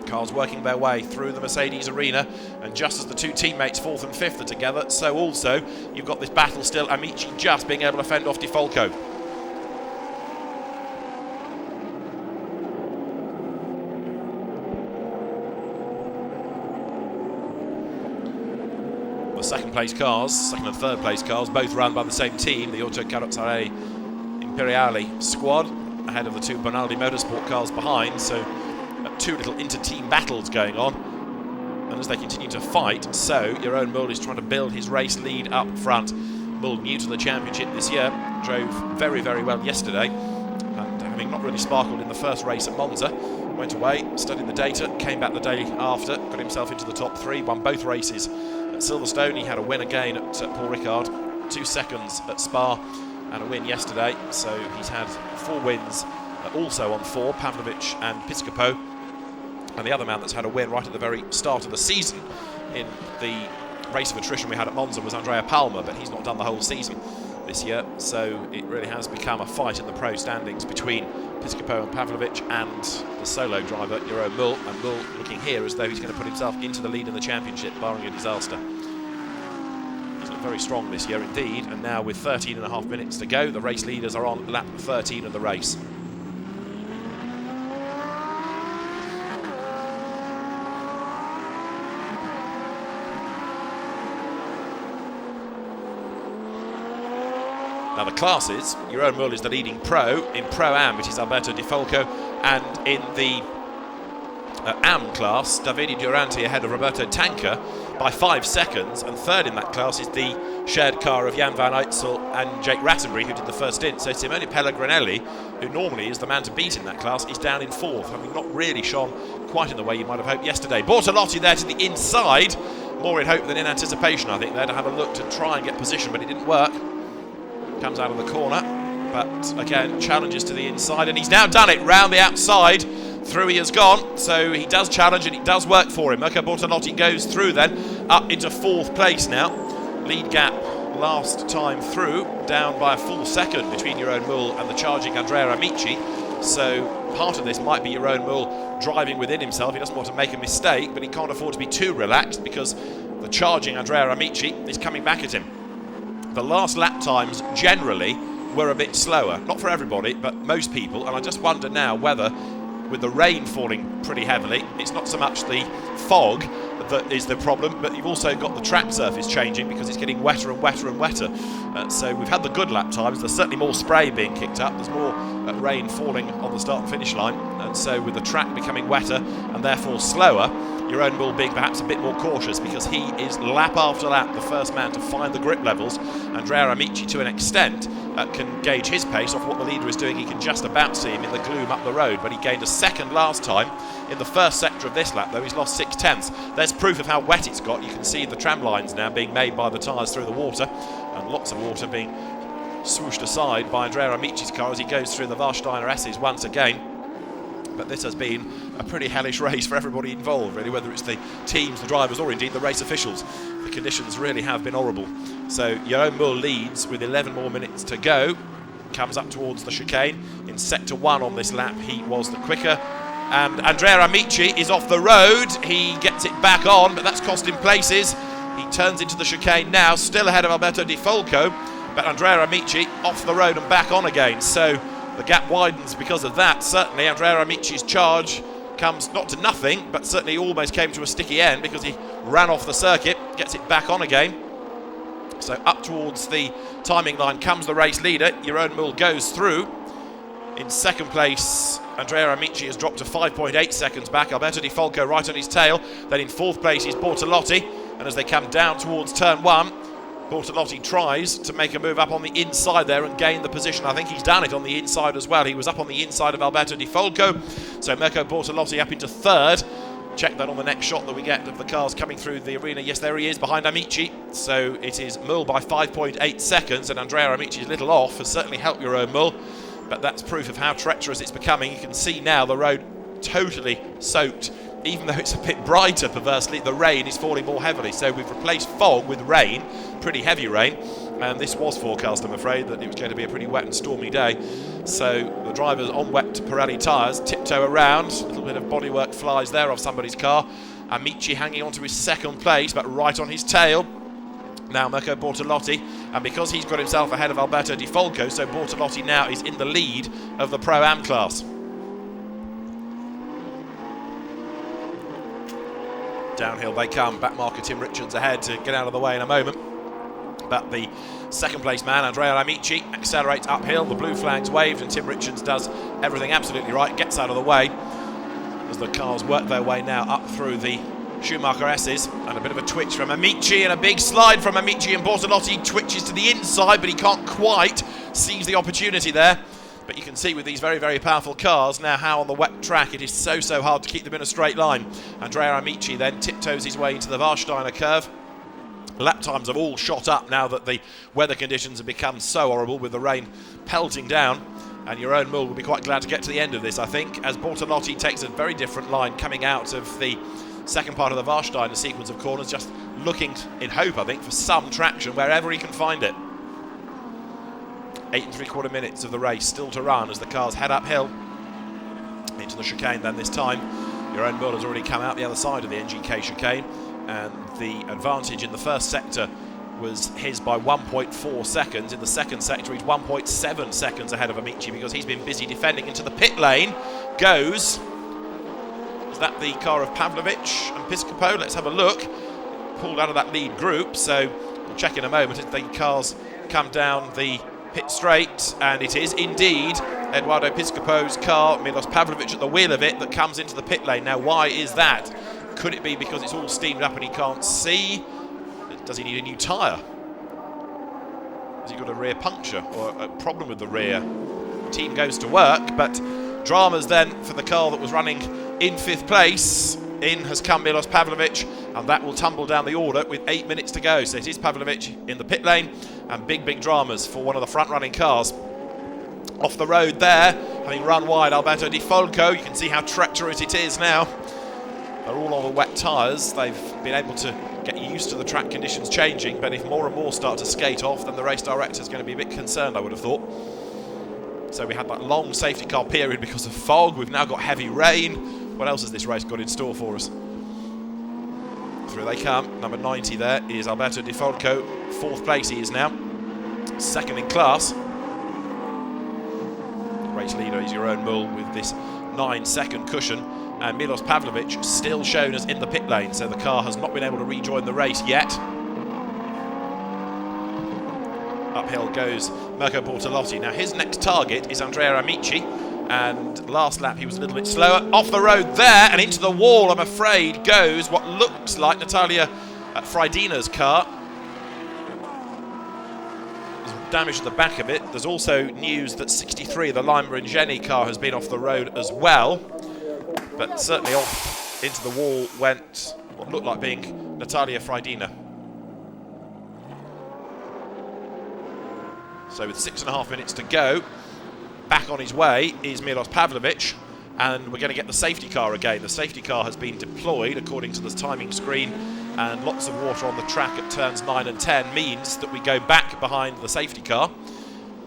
Cars working their way through the Mercedes arena, and just as the two teammates 4th and 5th are together, so also you've got this battle still. Amici just being able to fend off Di Folco. The second and third place cars, both run by the same team, the Auto Carrozzeria Imperiale squad, ahead of the two Bonaldi Motorsport cars behind, so two little inter-team battles going on. And as they continue to fight, so Jeroen Mul is trying to build his race lead up front. Mul, new to the championship this year, drove very, very well yesterday, and having not really sparkled in the first race at Monza, went away, studied the data, came back the day after, got himself into the top 3, won both races at Silverstone. He had a win again at Paul Ricard, 2 seconds at Spa, and a win yesterday. So he's had 4 wins, also on 4, Pavlovic and Piscopo. And the other man that's had a win right at the very start of the season in the race of attrition we had at Monza was Andrea Palmer, but he's not done the whole season this year. So it really has become a fight in the pro standings between Piscopo and Pavlovic and the solo driver Jeroen Mul. And Mul looking here as though he's going to put himself into the lead in the championship, barring a disaster. He's looked very strong this year indeed, and now with 13.5 minutes to go, the race leaders are on lap 13 of the race. Now the classes, Jeroen Mul is the leading pro. In Pro-Am it is Alberto Di Folco, and in the Am class, Davide Durante ahead of Roberto Tanker by 5 seconds, and third in that class is the shared car of Jan van Uytsel and Jake Rattenbury, who did the first stint. So Simone Pellegrinelli, who normally is the man to beat in that class, is down in 4th, having not really shone quite in the way you might have hoped yesterday. Bortolotti there to the inside, more in hope than in anticipation, I think, there to have a look to try and get position, but it didn't work. Comes out of the corner, but again challenges to the inside, and he's now done it round the outside. Through he has gone, so he does challenge and it does work for him. Mirko Bortolotti goes through then, up into 4th place now. Lead gap last time through, down by a full second between Jeroen Mul and the charging Andrea Amici. So part of this might be Jeroen Mul driving within himself. He doesn't want to make a mistake, but he can't afford to be too relaxed because the charging Andrea Amici is coming back at him. The last lap times generally were a bit slower, not for everybody, but most people, and I just wonder now whether, with the rain falling pretty heavily, it's not so much the fog that is the problem, but you've also got the track surface changing because it's getting wetter and wetter and wetter. So we've had the good lap times, there's certainly more spray being kicked up, there's more rain falling on the start and finish line, and so with the track becoming wetter and therefore slower, Jeroen Mul being perhaps a bit more cautious because he is lap after lap the first man to find the grip levels. Andrea Amici, to an extent, can gauge his pace off what the leader is doing. He can just about see him in the gloom up the road, but he gained a second last time in the first sector of this lap, though he's lost 0.6. There's proof of how wet it's got. You can see the tram lines now being made by the tyres through the water, and lots of water being swooshed aside by Andrea Amici's car as he goes through the Warsteiner S's once again. But this has been a pretty hellish race for everybody involved, really, whether it's the teams, the drivers, or indeed the race officials. The conditions really have been horrible. So Jeroen Mul leads with 11 more minutes to go. Comes up towards the chicane. In sector 1 on this lap, he was the quicker. And Andrea Amici is off the road. He gets it back on, but that's cost him places. He turns into the chicane now, still ahead of Alberto Di Folco, but Andrea Amici off the road and back on again. So the gap widens because of that. Certainly Andrea Amici's charge comes not to nothing, but certainly almost came to a sticky end because he ran off the circuit, gets it back on again. So up towards the timing line comes the race leader. Jeroen Mul goes through. In second place, Andrea Amici has dropped to 5.8 seconds back. Alberto Di Folco right on his tail. Then in fourth place is Bortolotti. And as they come down towards turn one, Bortolotti tries to make a move up on the inside there and gain the position. I think he's done it on the inside as well. He was up on the inside of Alberto Di Folco. So Mirko Bortolotti up into third. Check that on the next shot that we get of the cars coming through the arena. Yes, there he is behind Amici. So it is Mul by 5.8 seconds, and Andrea Amici's little off has certainly helped Jeroen Mul. But that's proof of how treacherous it's becoming. You can see now the road totally soaked. Even though it's a bit brighter, perversely, the rain is falling more heavily. So we've replaced fog with rain, pretty heavy rain. And this was forecast, I'm afraid, that it was going to be a pretty wet and stormy day. So the drivers on wet Pirelli tyres tiptoe around. A little bit of bodywork flies there off somebody's car. Amici hanging on to his second place, but right on his tail. Now Mirko Bortolotti, and because he's got himself ahead of Alberto Di Folco, so Bortolotti now is in the lead of the Pro-Am class. Downhill they come, back marker Tim Richards ahead to get out of the way in a moment. But the second place man, Andrea Amici, accelerates uphill, the blue flag's waved and Tim Richards does everything absolutely right, gets out of the way as the cars work their way now up through the Schumacher S's, and a bit of a twitch from Amici and a big slide from Amici, and Bortolotti twitches to the inside but he can't quite seize the opportunity there. But you can see with these very, very powerful cars now how on the wet track it is so hard to keep them in a straight line. Andrea Amici then tiptoes his way into the Warsteiner curve. Lap times have all shot up now that the weather conditions have become so horrible with the rain pelting down. And Jeroen Mul will be quite glad to get to the end of this, I think, as Bortolotti takes a very different line coming out of the second part of the Warsteiner sequence of corners, just looking in hope, I think, for some traction wherever he can find it. 8 3/4 minutes of the race still to run as the cars head uphill into the chicane. Then this time Jeroen Mul has already come out the other side of the NGK chicane, and the advantage in the first sector was his by 1.4 seconds. In the second sector he's 1.7 seconds ahead of Amici because he's been busy defending. Into the pit lane goes, is that the car of Pavlovich and Piscopo? Let's have a look. Pulled out of that lead group, so we'll check in a moment as the cars come down the pit straight, and it is indeed Eduardo Piscopo's car, Milos Pavlovich at the wheel of it, that comes into the pit lane. Now why is that? Could it be because it's all steamed up and he can't see? Does he need a new tyre? Has he got a rear puncture or a problem with the rear? Team goes to work, but dramas then for the car that was running in 5th place. In has come Milos Pavlovich, and that will tumble down the order with 8 minutes to go. So it is Pavlovich in the pit lane, and big dramas for one of the front-running cars. Off the road there, having run wide Alberto Di Folco. You can see how treacherous it is now. They're all on the wet tyres. They've been able to get used to the track conditions changing, but if more and more start to skate off, then the race director is going to be a bit concerned, I would have thought. So we had that long safety car period because of fog. We've now got heavy rain. What else has this race got in store for us? Through they come. Number 90 there is Alberto Di Folco. 4th place he is now. 2nd in class. The race leader is Jeroen Mul with this 9-second cushion. And Milos Pavlovich still shown as in the pit lane, so the car has not been able to rejoin the race yet. Uphill goes Mirko Bortolotti. Now his next target is Andrea Amici, and last lap he was a little bit slower. Off the road there and into the wall, I'm afraid, goes what looks like Natalia Freidina's car. There's damage to the back of it. There's also news that 63, the Lamborghini car, has been off the road as well. But certainly off into the wall went what looked like being Natalia Freidina. So with 6.5 minutes to go, back on his way is Milos Pavlovich, and we're going to get the safety car again. The safety car has been deployed according to the timing screen, and lots of water on the track at turns 9 and 10 means that we go back behind the safety car.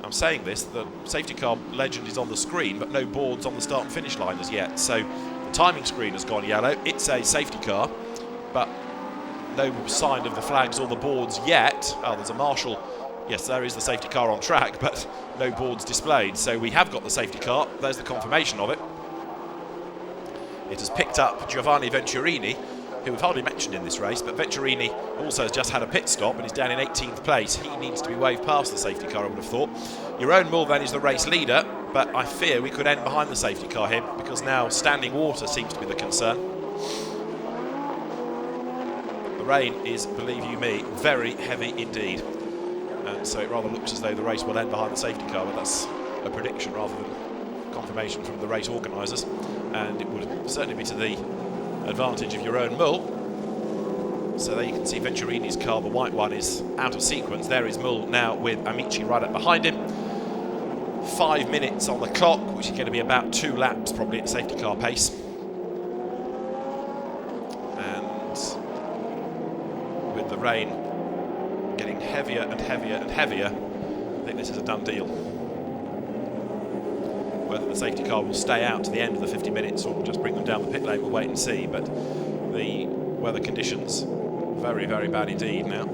I'm saying this, the safety car legend is on the screen, but no boards on the start and finish line as yet. So the timing screen has gone yellow. It's a safety car, but no sign of the flags or the boards yet. Oh, there's a marshal. Yes, there is the safety car on track, but no boards displayed. So we have got the safety car. There's the confirmation of it. it has picked up Giovanni Venturini, who we've hardly mentioned in this race, but Venturini also has just had a pit stop and is down in 18th place. He needs to be waved past the safety car, I would have thought. Jeroen Mul then is the race leader, but I fear we could end behind the safety car here, because now standing water seems to be the concern. The rain is, believe you me, very heavy indeed. And so it rather looks as though the race will end behind the safety car, but that's a prediction rather than confirmation from the race organisers. And it would certainly be to the advantage of Jeroen Mul. So there you can see Venturini's car, the white one, is out of sequence. There is Mul now with Amici right up behind him. 5 minutes on the clock, which is going to be about 2 laps probably at safety car pace. And with the rain getting heavier and heavier and heavier, I think this is a done deal. Whether the safety car will stay out to the end of the 50 minutes or just bring them down the pit lane, we'll wait and see. But the weather conditions, very, very bad indeed now.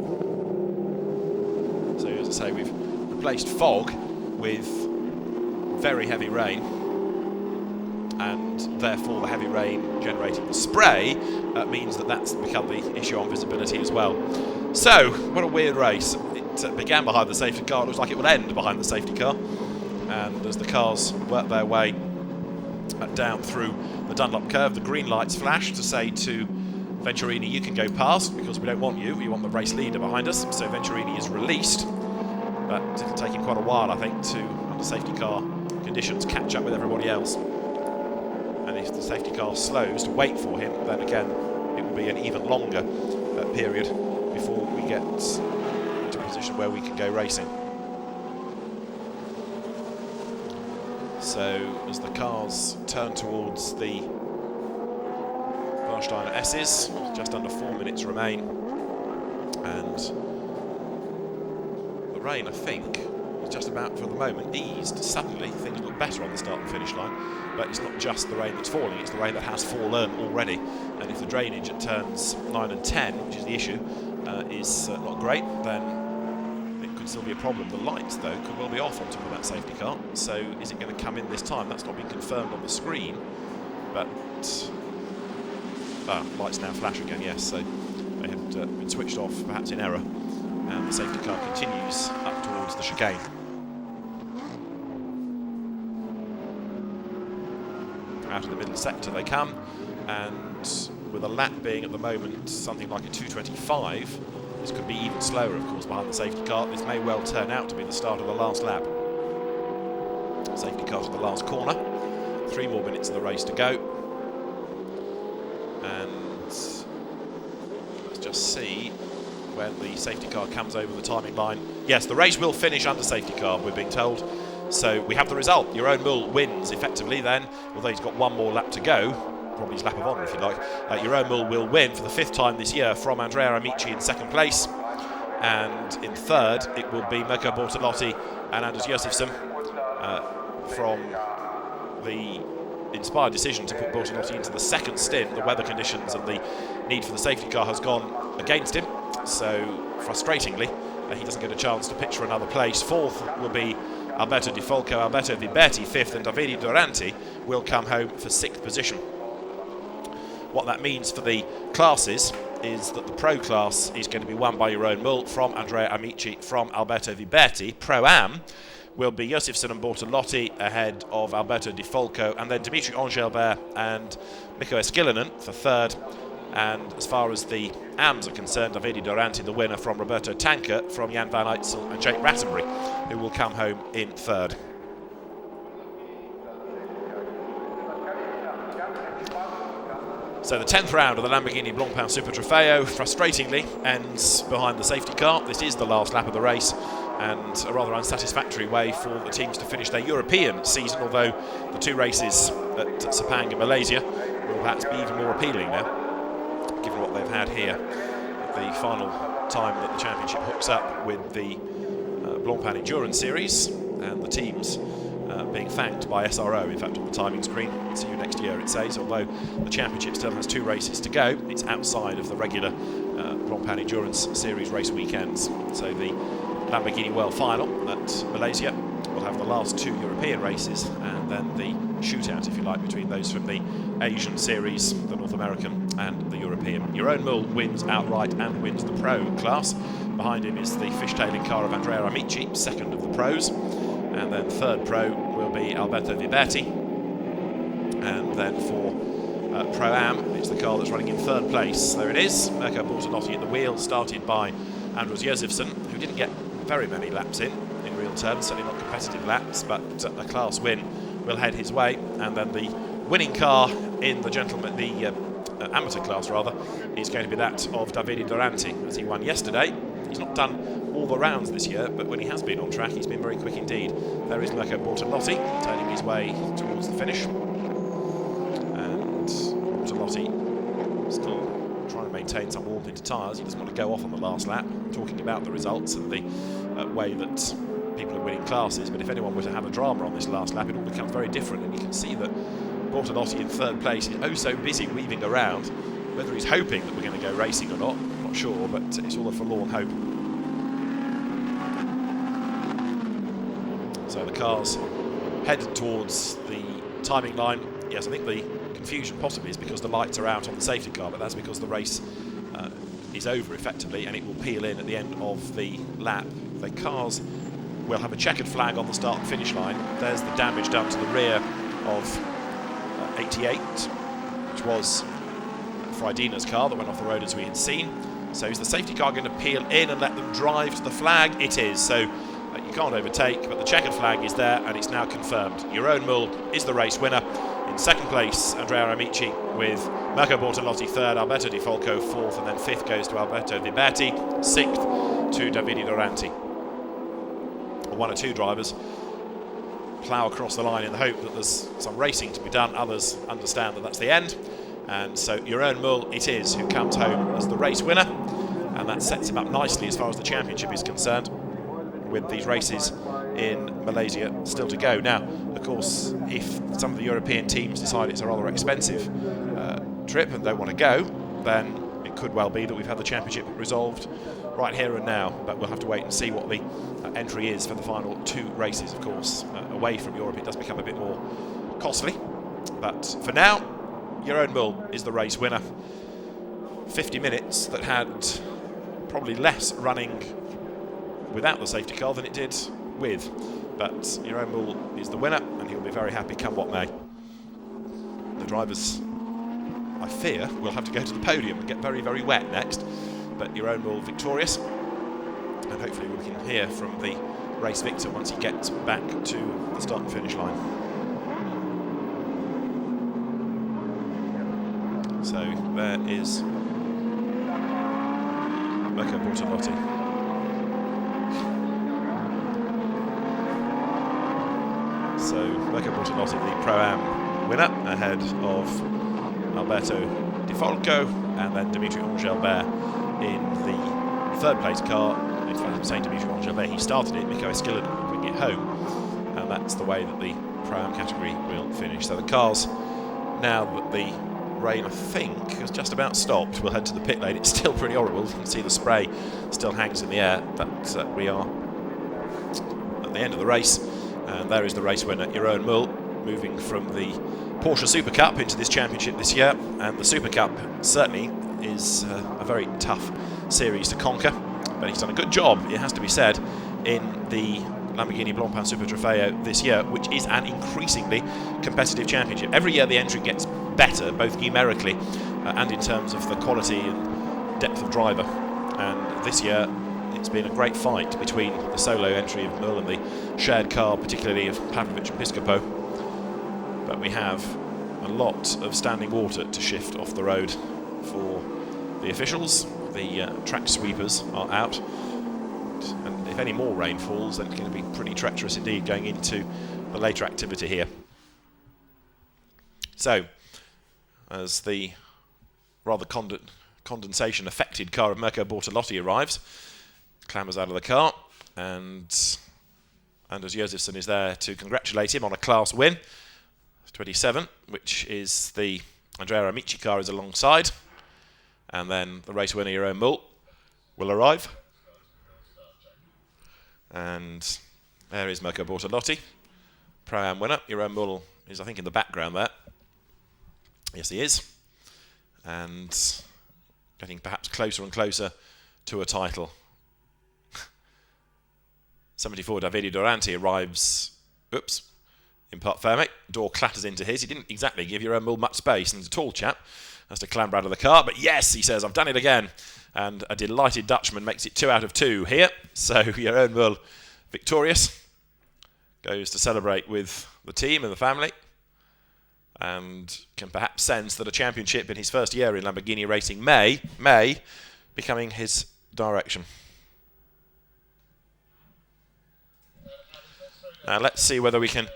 So as I say, we've replaced fog with very heavy rain, and therefore the heavy rain generating the spray means that that's become the issue on visibility as well. So, what a weird race. It began behind the safety car, it looks like it will end behind the safety car. And as the cars work their way down through the Dunlop curve, the green lights flash to say to Venturini, you can go past because we don't want you, we want the race leader behind us. So Venturini is released, but it'll take him quite a while, I think, to, under safety car conditions, catch up with everybody else. And if the safety car slows to wait for him, then again it will be an even longer period before we get to a position where we can go racing. So as the cars turn towards the Warsteiner S's, just under 4 minutes remain, and the rain, I think, is just about, for the moment, eased. Suddenly things look better on the start and finish line, but it's not just the rain that's falling, it's the rain that has fallen already. And if the drainage at turns 9 and 10, which is the issue, is not great, then it could still be a problem. The lights, though, could well be off on top of that safety car, so is it going to come in this time? That's not been confirmed on the screen, but lights now flash again, yes, so they had been switched off, perhaps in error, and the safety car continues up towards the chicane. Out of the middle sector they come, and with a lap being at the moment something like a 2:25, this could be even slower, of course, behind the safety car. This may well turn out to be the start of the last lap. Safety car to the last corner. 3 more minutes of the race to go. And let's just see when the safety car comes over the timing line. Yes, the race will finish under safety car, we're being told. So we have the result. Jeroen Mul wins effectively then, although he's got 1 more lap to go. Probably his lap of honour, if you like. Jeroen Mul will win for the 5th time this year from Andrea Amici in 2nd place. And in 3rd, it will be Mirko Bortolotti and Anders Josefsson from the inspired decision to put Bortolotti into the 2nd stint. The weather conditions and the need for the safety car has gone against him. So, frustratingly, he doesn't get a chance to pitch for another place. 4th will be Alberto Di Folco, Alberto Viberti 5th, and Davide Duranti will come home for 6th position. What that means for the classes is that the Pro class is going to be won by Jeroen Mul from Andrea Amici from Alberto Viberti. Pro-Am will be Josefsson and Bortolotti ahead of Alberto Di Folco, and then Dimitri Engelbert and Mikko Eskilinen for 3rd. And as far as the AMs are concerned, Davide Duranti, the winner, from Roberto Tankert, from Jan van Eitzel and Jake Rattenbury, who will come home in 3rd. So the 10th round of the Lamborghini Blancpain Super Trofeo, frustratingly, ends behind the safety car. This is the last lap of the race, and a rather unsatisfactory way for the teams to finish their European season, although the 2 races at Sepang in Malaysia will perhaps be even more appealing now, given what they've had here at the final time that the championship hooks up with the Blancpain Endurance Series, and the teams being thanked by SRO, in fact, on the timing screen. See you next year, it says, although the championship still has 2 races to go. It's outside of the regular Blancpain Endurance Series race weekends. So the Lamborghini World Final at Malaysia will have the last 2 European races, and then the shootout, if you like, between those from the Asian series, the North American and the European. Jeroen Mul wins outright and wins the pro class. Behind him is the fishtailing car of Andrea Amici, second of the pros. And then third pro will be Alberto Viberti. And then for Pro-Am, it's the car that's running in third place. There it is, Mirko Bortolotti at the wheel, started by Anders Josefsson, who didn't get very many laps in real terms, certainly not competitive laps, but a class win will head his way. And then the winning car in the amateur class rather, is going to be that of Davide Durante, as he won yesterday. He's not done all the rounds this year, but when he has been on track, he's been very quick indeed. There is Mirko Bortolotti turning his way towards the finish. And Bortolotti still trying to maintain some warmth into tyres. He doesn't want to go off on the last lap, talking about the results and the way that people are winning classes. But if anyone were to have a drama on this last lap, it all becomes very different. And you can see that Bortolotti in third place is oh so busy weaving around. Whether he's hoping that we're going to go racing or not, I'm not sure, but it's all a forlorn hope. So the cars head towards the timing line. Yes, I think the confusion possibly is because the lights are out on the safety car, but that's because the race is over effectively, and it will peel in at the end of the lap. The cars will have a checkered flag on the start and finish line. There's the damage done to the rear of 88, which was Freidina's car that went off the road as we had seen. So is the safety car going to peel in and let them drive to the flag? It is. So you can't overtake, but the checkered flag is there, and it's now confirmed. Jeroen Mul is the race winner. In second place, Andrea Amici, with Mirko Bortolotti third, Alberto Di Folco fourth, and then fifth goes to Alberto Viberti, sixth to Davide Durante. One or two drivers plough across the line in the hope that there's some racing to be done. Others understand that that's the end. And so Jeroen Mul it is who comes home as the race winner, and that sets him up nicely as far as the championship is concerned, with these races in Malaysia still to go. Now, of course, if some of the European teams decide it's a rather expensive trip and don't want to go, then it could well be that we've had the championship resolved right here and now, but we'll have to wait and see what the entry is for the final two races. Of course, away from Europe it does become a bit more costly, but for now, Jeroen Mul is the race winner. 50 minutes that had probably less running without the safety car than it did with, but Jeroen Mul is the winner, and he'll be very happy come what may. The drivers, I fear, will have to go to the podium and get very, very wet next, but Jeroen Mul victorious, and hopefully we can hear from the race victor once he gets back to the start and finish line. So there is Mirko Bortolotti. So Mirko Bortolotti, the Pro-Am winner, ahead of Alberto Di Folco, and then Dimitri Engelbert in the third place car. In fact, I'm saying Dimitri Engelbert, he started it, Mikko Eskillen will bring it home, and that's the way that the Pro-Am category will finish. So the cars, now that the rain, I think, has just about stopped, we'll head to the pit lane. It's still pretty horrible. You can see the spray still hangs in the air, but we are at the end of the race. And there is the race winner, Jeroen Mul, moving from the Porsche Super Cup into this championship this year. And the Super Cup certainly is a very tough series to conquer, but he's done a good job, it has to be said, in the Lamborghini Blancpain Super Trofeo this year, which is an increasingly competitive championship. Every year the entry gets better, both numerically and in terms of the quality and depth of driver. And this year it's been a great fight between the solo entry of Mul and the shared car, particularly of Pavlovich and Piscopo. But we have a lot of standing water to shift off the road for the officials. The track sweepers are out. And if any more rain falls, then it's going to be pretty treacherous indeed going into the later activity here. So, as the rather condensation-affected car of Mirko Bortolotti arrives, clambers out of the car, and Anders Josefsson is there to congratulate him on a class win. 27, which is the Andrea Amici car is alongside, and then the race winner Jeroen Mul will arrive. And there is Mirko Bortolotti Pro-Am winner. Jeroen Mul is, I think, in the background there. Yes, he is. And getting perhaps closer and closer to a title. 74, Davide Duranti arrives, in part Ferme. Door clatters into his. He didn't exactly give Jeroen Mul much space, and he's a tall chap. Has to clamber out of the car, but yes, he says, I've done it again. And a delighted Dutchman makes it 2 out of 2 here. So Jeroen Mul victorious. Goes to celebrate with the team and the family. And can perhaps sense that a championship in his first year in Lamborghini racing may be coming his direction. Now let's see whether we can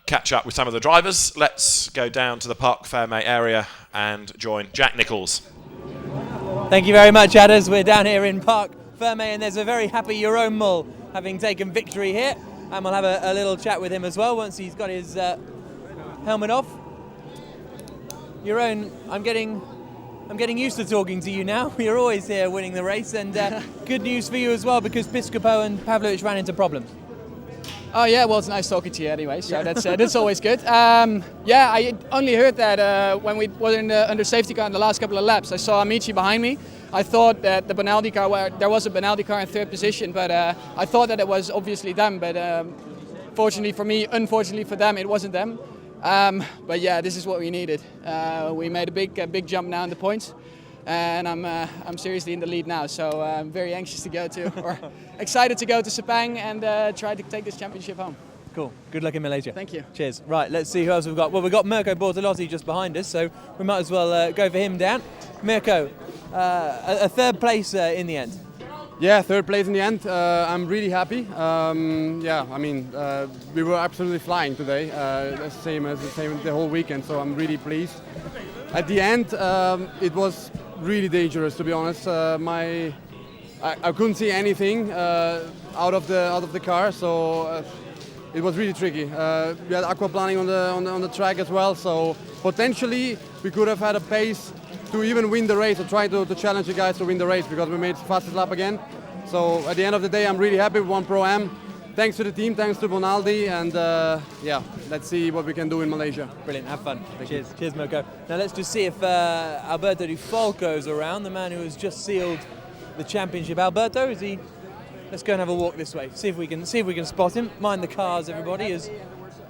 catch up with some of the drivers. Let's go down to the Parc Ferme area and join Jack Nicholls. Thank you very much, Adders. We're down here in Parc Ferme, and there's a very happy Jeroen Mul having taken victory here. And we'll have a little chat with him as well once he's got his helmet off. Jeroen, I'm getting used to talking to you now. You're always here winning the race, and good news for you as well, because Piscopo and Pavlovic ran into problems. Oh yeah, well, it's nice talking to you anyway, so that's always good. Yeah, I only heard that when we were under safety car in the last couple of laps. I saw Amici behind me. I thought that the Benaldi car, there was a Benaldi car in third position, but I thought that it was obviously them, but fortunately for me, unfortunately for them, it wasn't them. But yeah, this is what we needed. We made a big jump now in the points, and I'm seriously in the lead now. So I'm very anxious to go to, or excited to go to Sepang and try to take this championship home. Cool. Good luck in Malaysia. Thank you. Cheers. Right, let's see who else we've got. Well, we've got Mirko Bortolotti just behind us, so we might as well go for him down. Mirko, a third place in the end. Yeah, third place in the end. I'm really happy. Yeah, I mean, we were absolutely flying today, the same the whole weekend. So I'm really pleased. At the end, it was really dangerous, to be honest. I couldn't see anything out of the car, so it was really tricky. We had aquaplaning on the track as well, so potentially we could have had a pace to even win the race, or try to challenge the guys to win the race, because we made the fastest lap again. So at the end of the day, I'm really happy with one Pro-Am. Thanks to the team, thanks to Bonaldi, and yeah, let's see what we can do in Malaysia. Brilliant, have fun. Cheers. Cheers, Mirko. Now let's just see if Alberto Di Falco's around, the man who has just sealed the championship. Alberto, is he? Let's go and have a walk this way. See if we can spot him. Mind the cars, everybody, as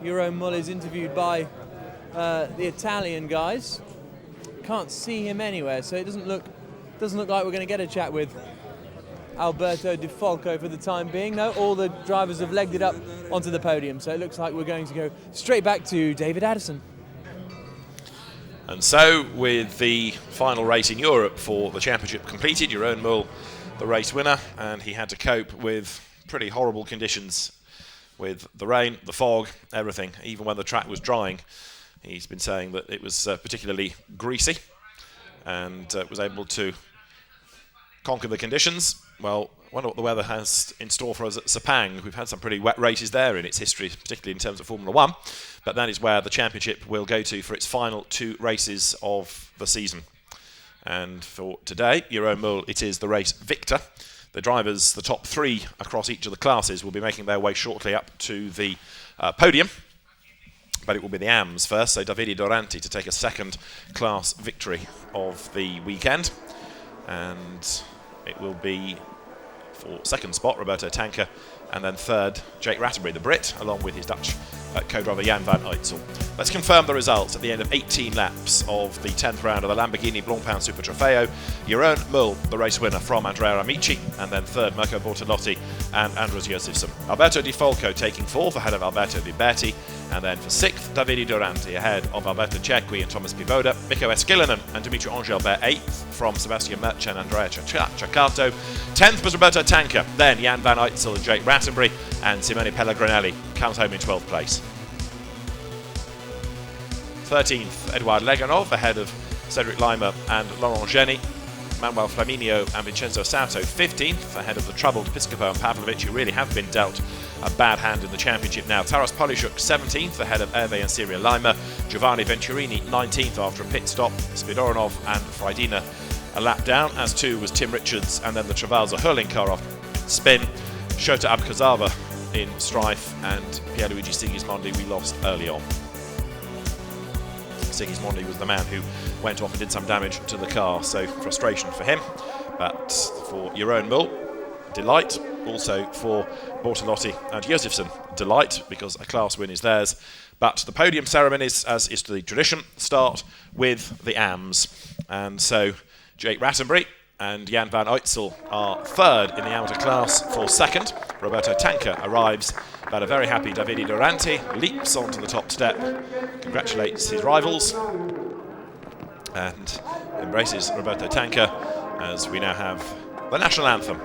Jeroen Mul is interviewed by the Italian guys. Can't see him anywhere, so it doesn't look like we're going to get a chat with Alberto Di Falco for the time being. No, all the drivers have legged it up onto the podium, so it looks like we're going to go straight back to David Addison. And so, with the final race in Europe for the championship completed, Jeroen Mul, the race winner, and he had to cope with pretty horrible conditions with the rain, the fog, everything, even when the track was drying. He's been saying that it was particularly greasy, and was able to conquer the conditions. Well, I wonder what the weather has in store for us at Sepang. We've had some pretty wet races there in its history, particularly in terms of Formula 1, but that is where the championship will go to for its final 2 races of the season. And for today, Jeroen Mul, it is the race victor. The drivers, the top 3 across each of the classes, will be making their way shortly up to the podium. But it will be the AMs first, so Davide Duranti to take a second class victory of the weekend. And it will be for second spot Roberto Tanker, and then third Jake Rattenbury, the Brit, along with his Dutch co-driver Jan van Uytsel. Let's confirm the results at the end of 18 laps of the 10th round of the Lamborghini Blancpain Super Trofeo. Jeroen Mul, the race winner from Andrea Amici, and then third Mirko Bortolotti and Andros Josefsson. Alberto Di Falco taking 4th ahead of Alberto Viberti, and then for 6th Davide Duranti ahead of Alberto Cecchi and Thomas Pivoda. Mikko Esquilinen and Dimitri Angelbert 8th from Sebastian Merch and Andrea Ceccato. 10th was Roberto Tanker, then Jan van Uytsel and Jake Rattenbury, and Simone Pellegrinelli comes home in 12th place. 13th, Eduard Leganov ahead of Cedric Lima and Laurent Geny. Manuel Flaminio and Vincenzo Sauto 15th ahead of the troubled Piscopo and Pavlovic, who really have been dealt a bad hand in the championship now. Taras Polishuk 17th ahead of Hervé and Cyril Lima. Giovanni Venturini 19th after a pit stop. Spidoronov and Freidina a lap down, as too was Tim Richards, and then the Travalza hurling car off spin. Shota Abkazava in Strife, and Pierluigi Sigismondi we lost early on. Sigismondi was the man who went off and did some damage to the car, so frustration for him. But for Jeroen Mul, delight. Also for Bortolotti and Josefsson, delight, because a class win is theirs. But the podium ceremonies, as is the tradition, start with the AMs. And so Jake Rattenbury and Jan van Uytzel are third in the amateur class for second. Roberto Tanca arrives, but a very happy Davide Durante leaps onto the top step, congratulates his rivals, and embraces Roberto Tanca as we now have the national anthem.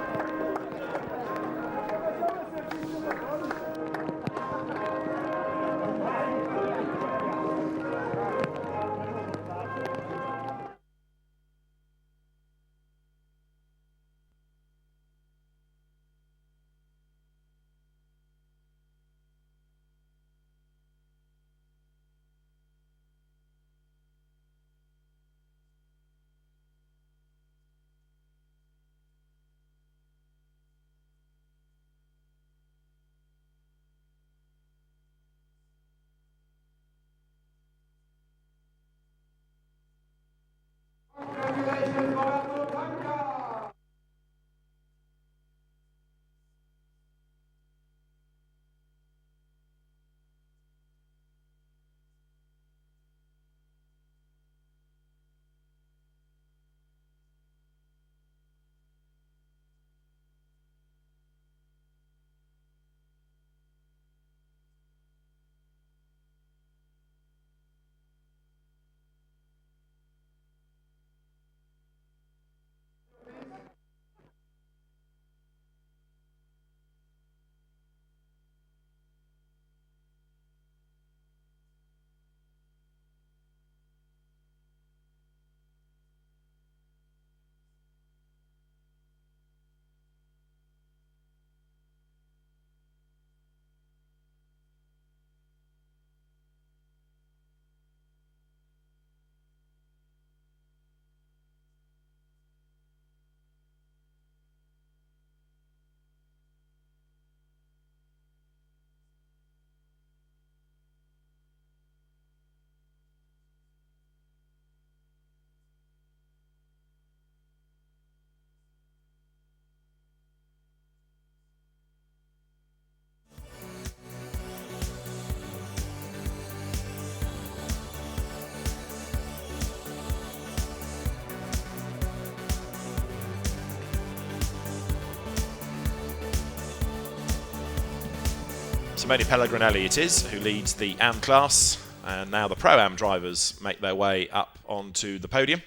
Simone Pellegrinelli it is who leads the AM class, and now the Pro-Am drivers make their way up onto the podium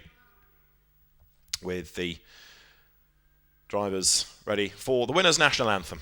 with the drivers ready for the winners' national anthem.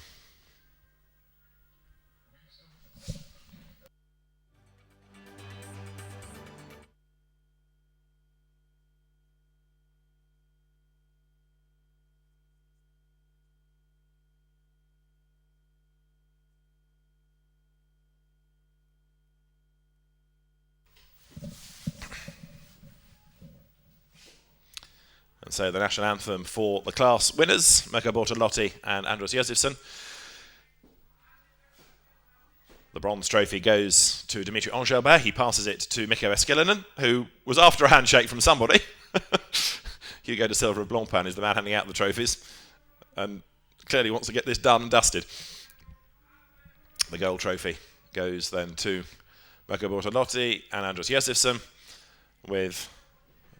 And so the national anthem for the class winners, Mirko Bortolotti and Andros Josefsson. The bronze trophy goes to Dimitri Angelbert. He passes it to Mikko Eskilinen, who was after a handshake from somebody. Hugo de Silva of Blancpain is the man handing out the trophies, and clearly wants to get this done and dusted. The gold trophy goes then to Mirko Bortolotti and Andros Josefsson, with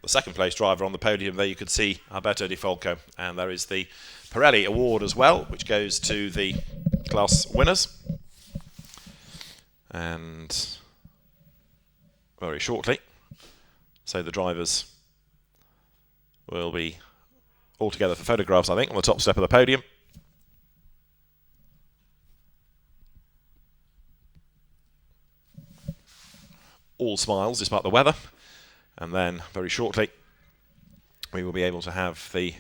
the second place driver on the podium. There you could see Alberto Di Folco, and there is the Pirelli award as well, which goes to the class winners. And very shortly, so the drivers will be all together for photographs, I think, on the top step of the podium. All smiles despite the weather. And then, very shortly, we will be able to have the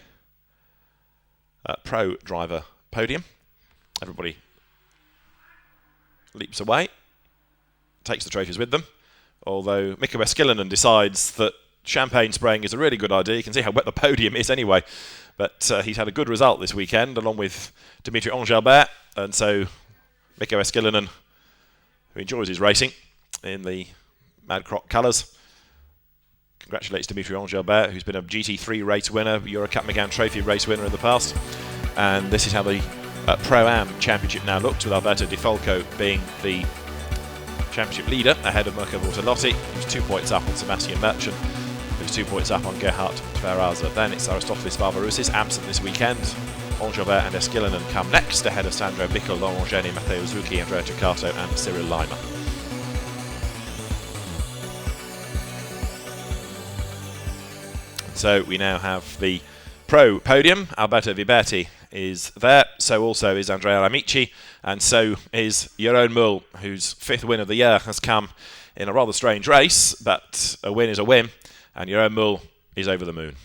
pro driver podium. Everybody leaps away, takes the trophies with them. Although Mikko Eskilinen decides that champagne spraying is a really good idea. You can see how wet the podium is anyway. But he's had a good result this weekend, along with Dimitri Angelbert. And so Mikko Eskilinen, who enjoys his racing in the Mad Croc colours. Congratulates Dimitri Engelbert, who's been a GT3 race winner, Eurocup Megane Trophy race winner in the past. And this is how the Pro-Am Championship now looks, with Alberto Di Folco being the Championship leader ahead of Mirko Bortolotti, who's 2 points up on Sebastian Merchant, who's 2 points up on Gerhard Tveraza. Then it's Aristotelis Barbarousis, absent this weekend. Engelbert and Eskilinen come next, ahead of Sandro Bickel, Laurent Geni, Matteo Zucchi, Andrea Ceccato and Cyril Lima. So we now have the Pro podium. Alberto Viberti is there, so also is Andrea Amici, and so is Jeroen Mul, whose 5th win of the year has come in a rather strange race, but a win is a win, and Jeroen Mul is over the moon.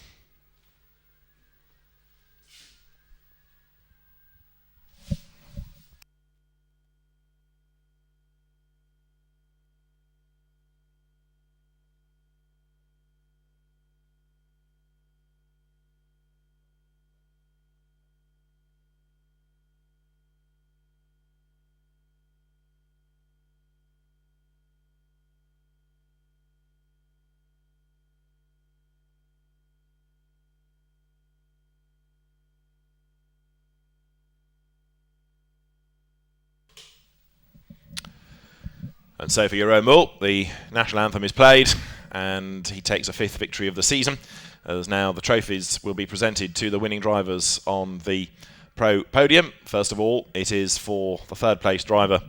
And so for Jeroen Mul, the national anthem is played, and he takes a 5th victory of the season, as now the trophies will be presented to the winning drivers on the Pro podium. First of all, it is for the 3rd place driver,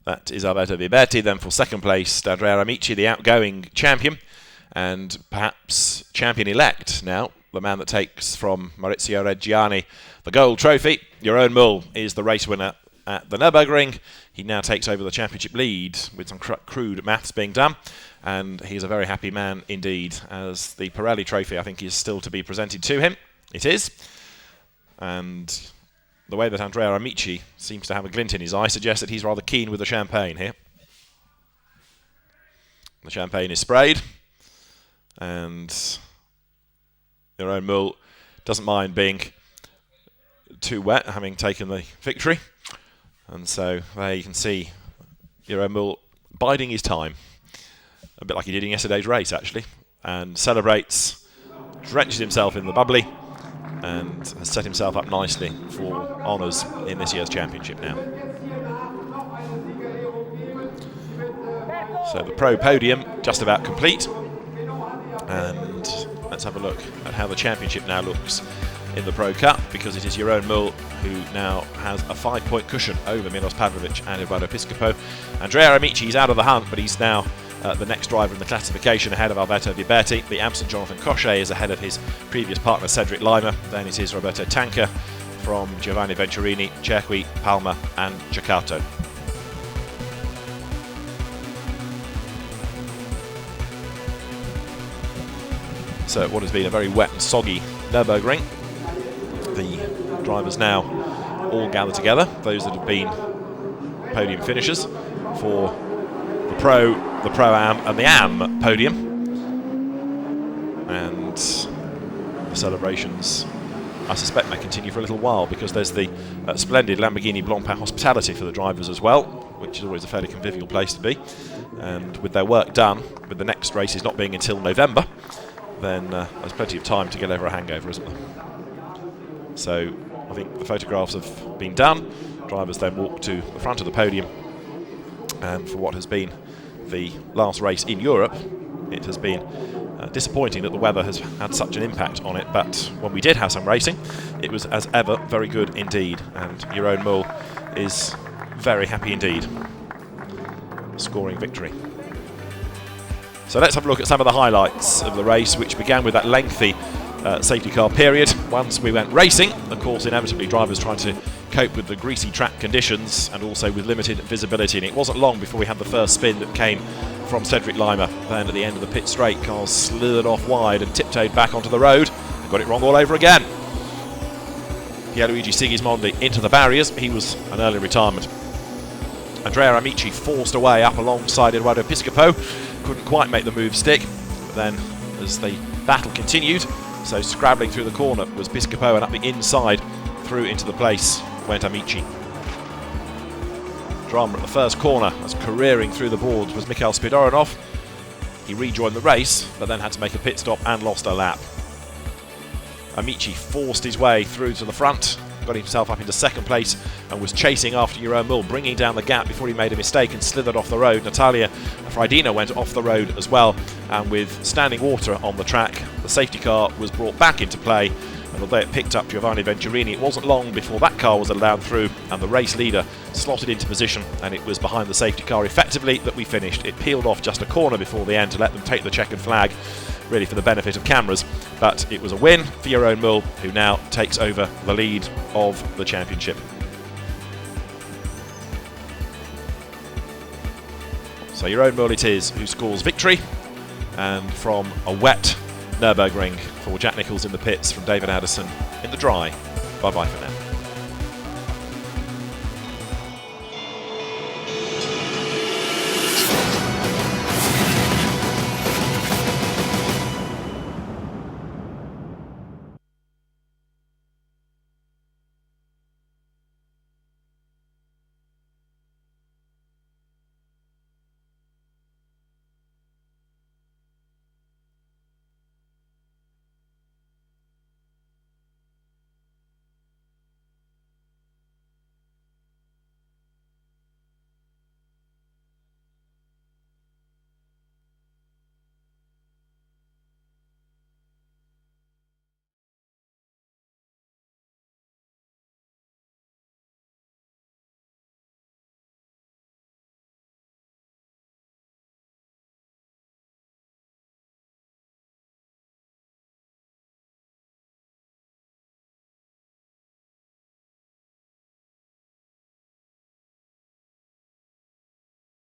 that is Alberto Viberti. Then for 2nd place, Andrea Amici, the outgoing champion, and perhaps champion-elect now, the man that takes from Maurizio Reggiani the gold trophy. Jeroen Mul is the race winner at the Nürburgring. He now takes over the championship lead with some crude maths being done, and he's a very happy man indeed, as the Pirelli trophy I think is still to be presented to him. It is. And the way that Andrea Amici seems to have a glint in his eye suggests that he's rather keen with the champagne here. The champagne is sprayed, and Jeroen Mul doesn't mind being too wet, having taken the victory. And so there you can see Jeroen Mul biding his time, a bit like he did in yesterday's race actually, and celebrates, drenches himself in the bubbly, and has set himself up nicely for honours in this year's championship now. So the Pro podium just about complete, and let's have a look at how the championship now looks in the Pro Cup, because it is Jeroen Mul who now has a 5-point cushion over Milos Pavlovic and Eduardo Piscopo. Andrea Amici is out of the hunt, but he's now the next driver in the classification ahead of Alberto Viberti. The absent Jonathan Cochet is ahead of his previous partner Cedric Lima. Then it is Roberto Tanca from Giovanni Venturini, Cerqui, Palma and Ceccato. So what has been a very wet and soggy Nürburgring. The drivers now all gather together, those that have been podium finishers for the Pro-Am and the Am podium. And the celebrations, I suspect, may continue for a little while, because there's the splendid Lamborghini Blancpain hospitality for the drivers as well, which is always a fairly convivial place to be. And with their work done, with the next races not being until November, then there's plenty of time to get over a hangover, isn't there? So I think the photographs have been done. Drivers then walk to the front of the podium, and for what has been the last race in Europe, it has been disappointing that the weather has had such an impact on it, but when we did have some racing, it was as ever very good indeed, and Jeroen Mul is very happy indeed, scoring victory. So let's have a look at some of the highlights of the race, which began with that lengthy safety car period. Once we went racing, of course, inevitably drivers tried to cope with the greasy track conditions and also with limited visibility, and it wasn't long before we had the first spin that came from Cedric Lima. Then at the end of the pit straight, cars slithered off wide and tiptoed back onto the road and got it wrong all over again. Pierluigi Sigismondi into the barriers. He was an early retirement. Andrea Amici forced away up alongside Eduardo Piscopo, couldn't quite make the move stick, but then as the battle continued, so scrabbling through the corner was Piscopo, and up the inside through into the place went Amici. drama at the first corner as careering through the boards was Mikhail Spidorinov. He rejoined the race, but then had to make a pit stop and lost a lap. Amici forced his way through to the front, got himself up into second place and was chasing after Jeroen Mul, bringing down the gap before he made a mistake and slithered off the road. Natalia Freidina went off the road as well, and with standing water on the track, the safety car was brought back into play, and although it picked up Giovanni Venturini, it wasn't long before that car was allowed through and the race leader slotted into position, and it was behind the safety car effectively that we finished. It peeled off just a corner before the end to let them take the checkered flag, really for the benefit of cameras, but it was a win for Jeroen Mul, who now takes over the lead of the championship. So Jeroen Mul it is who scores victory, and from a wet Nürburgring for Jack Nicholls in the pits, from David Addison in the dry. Bye bye for now.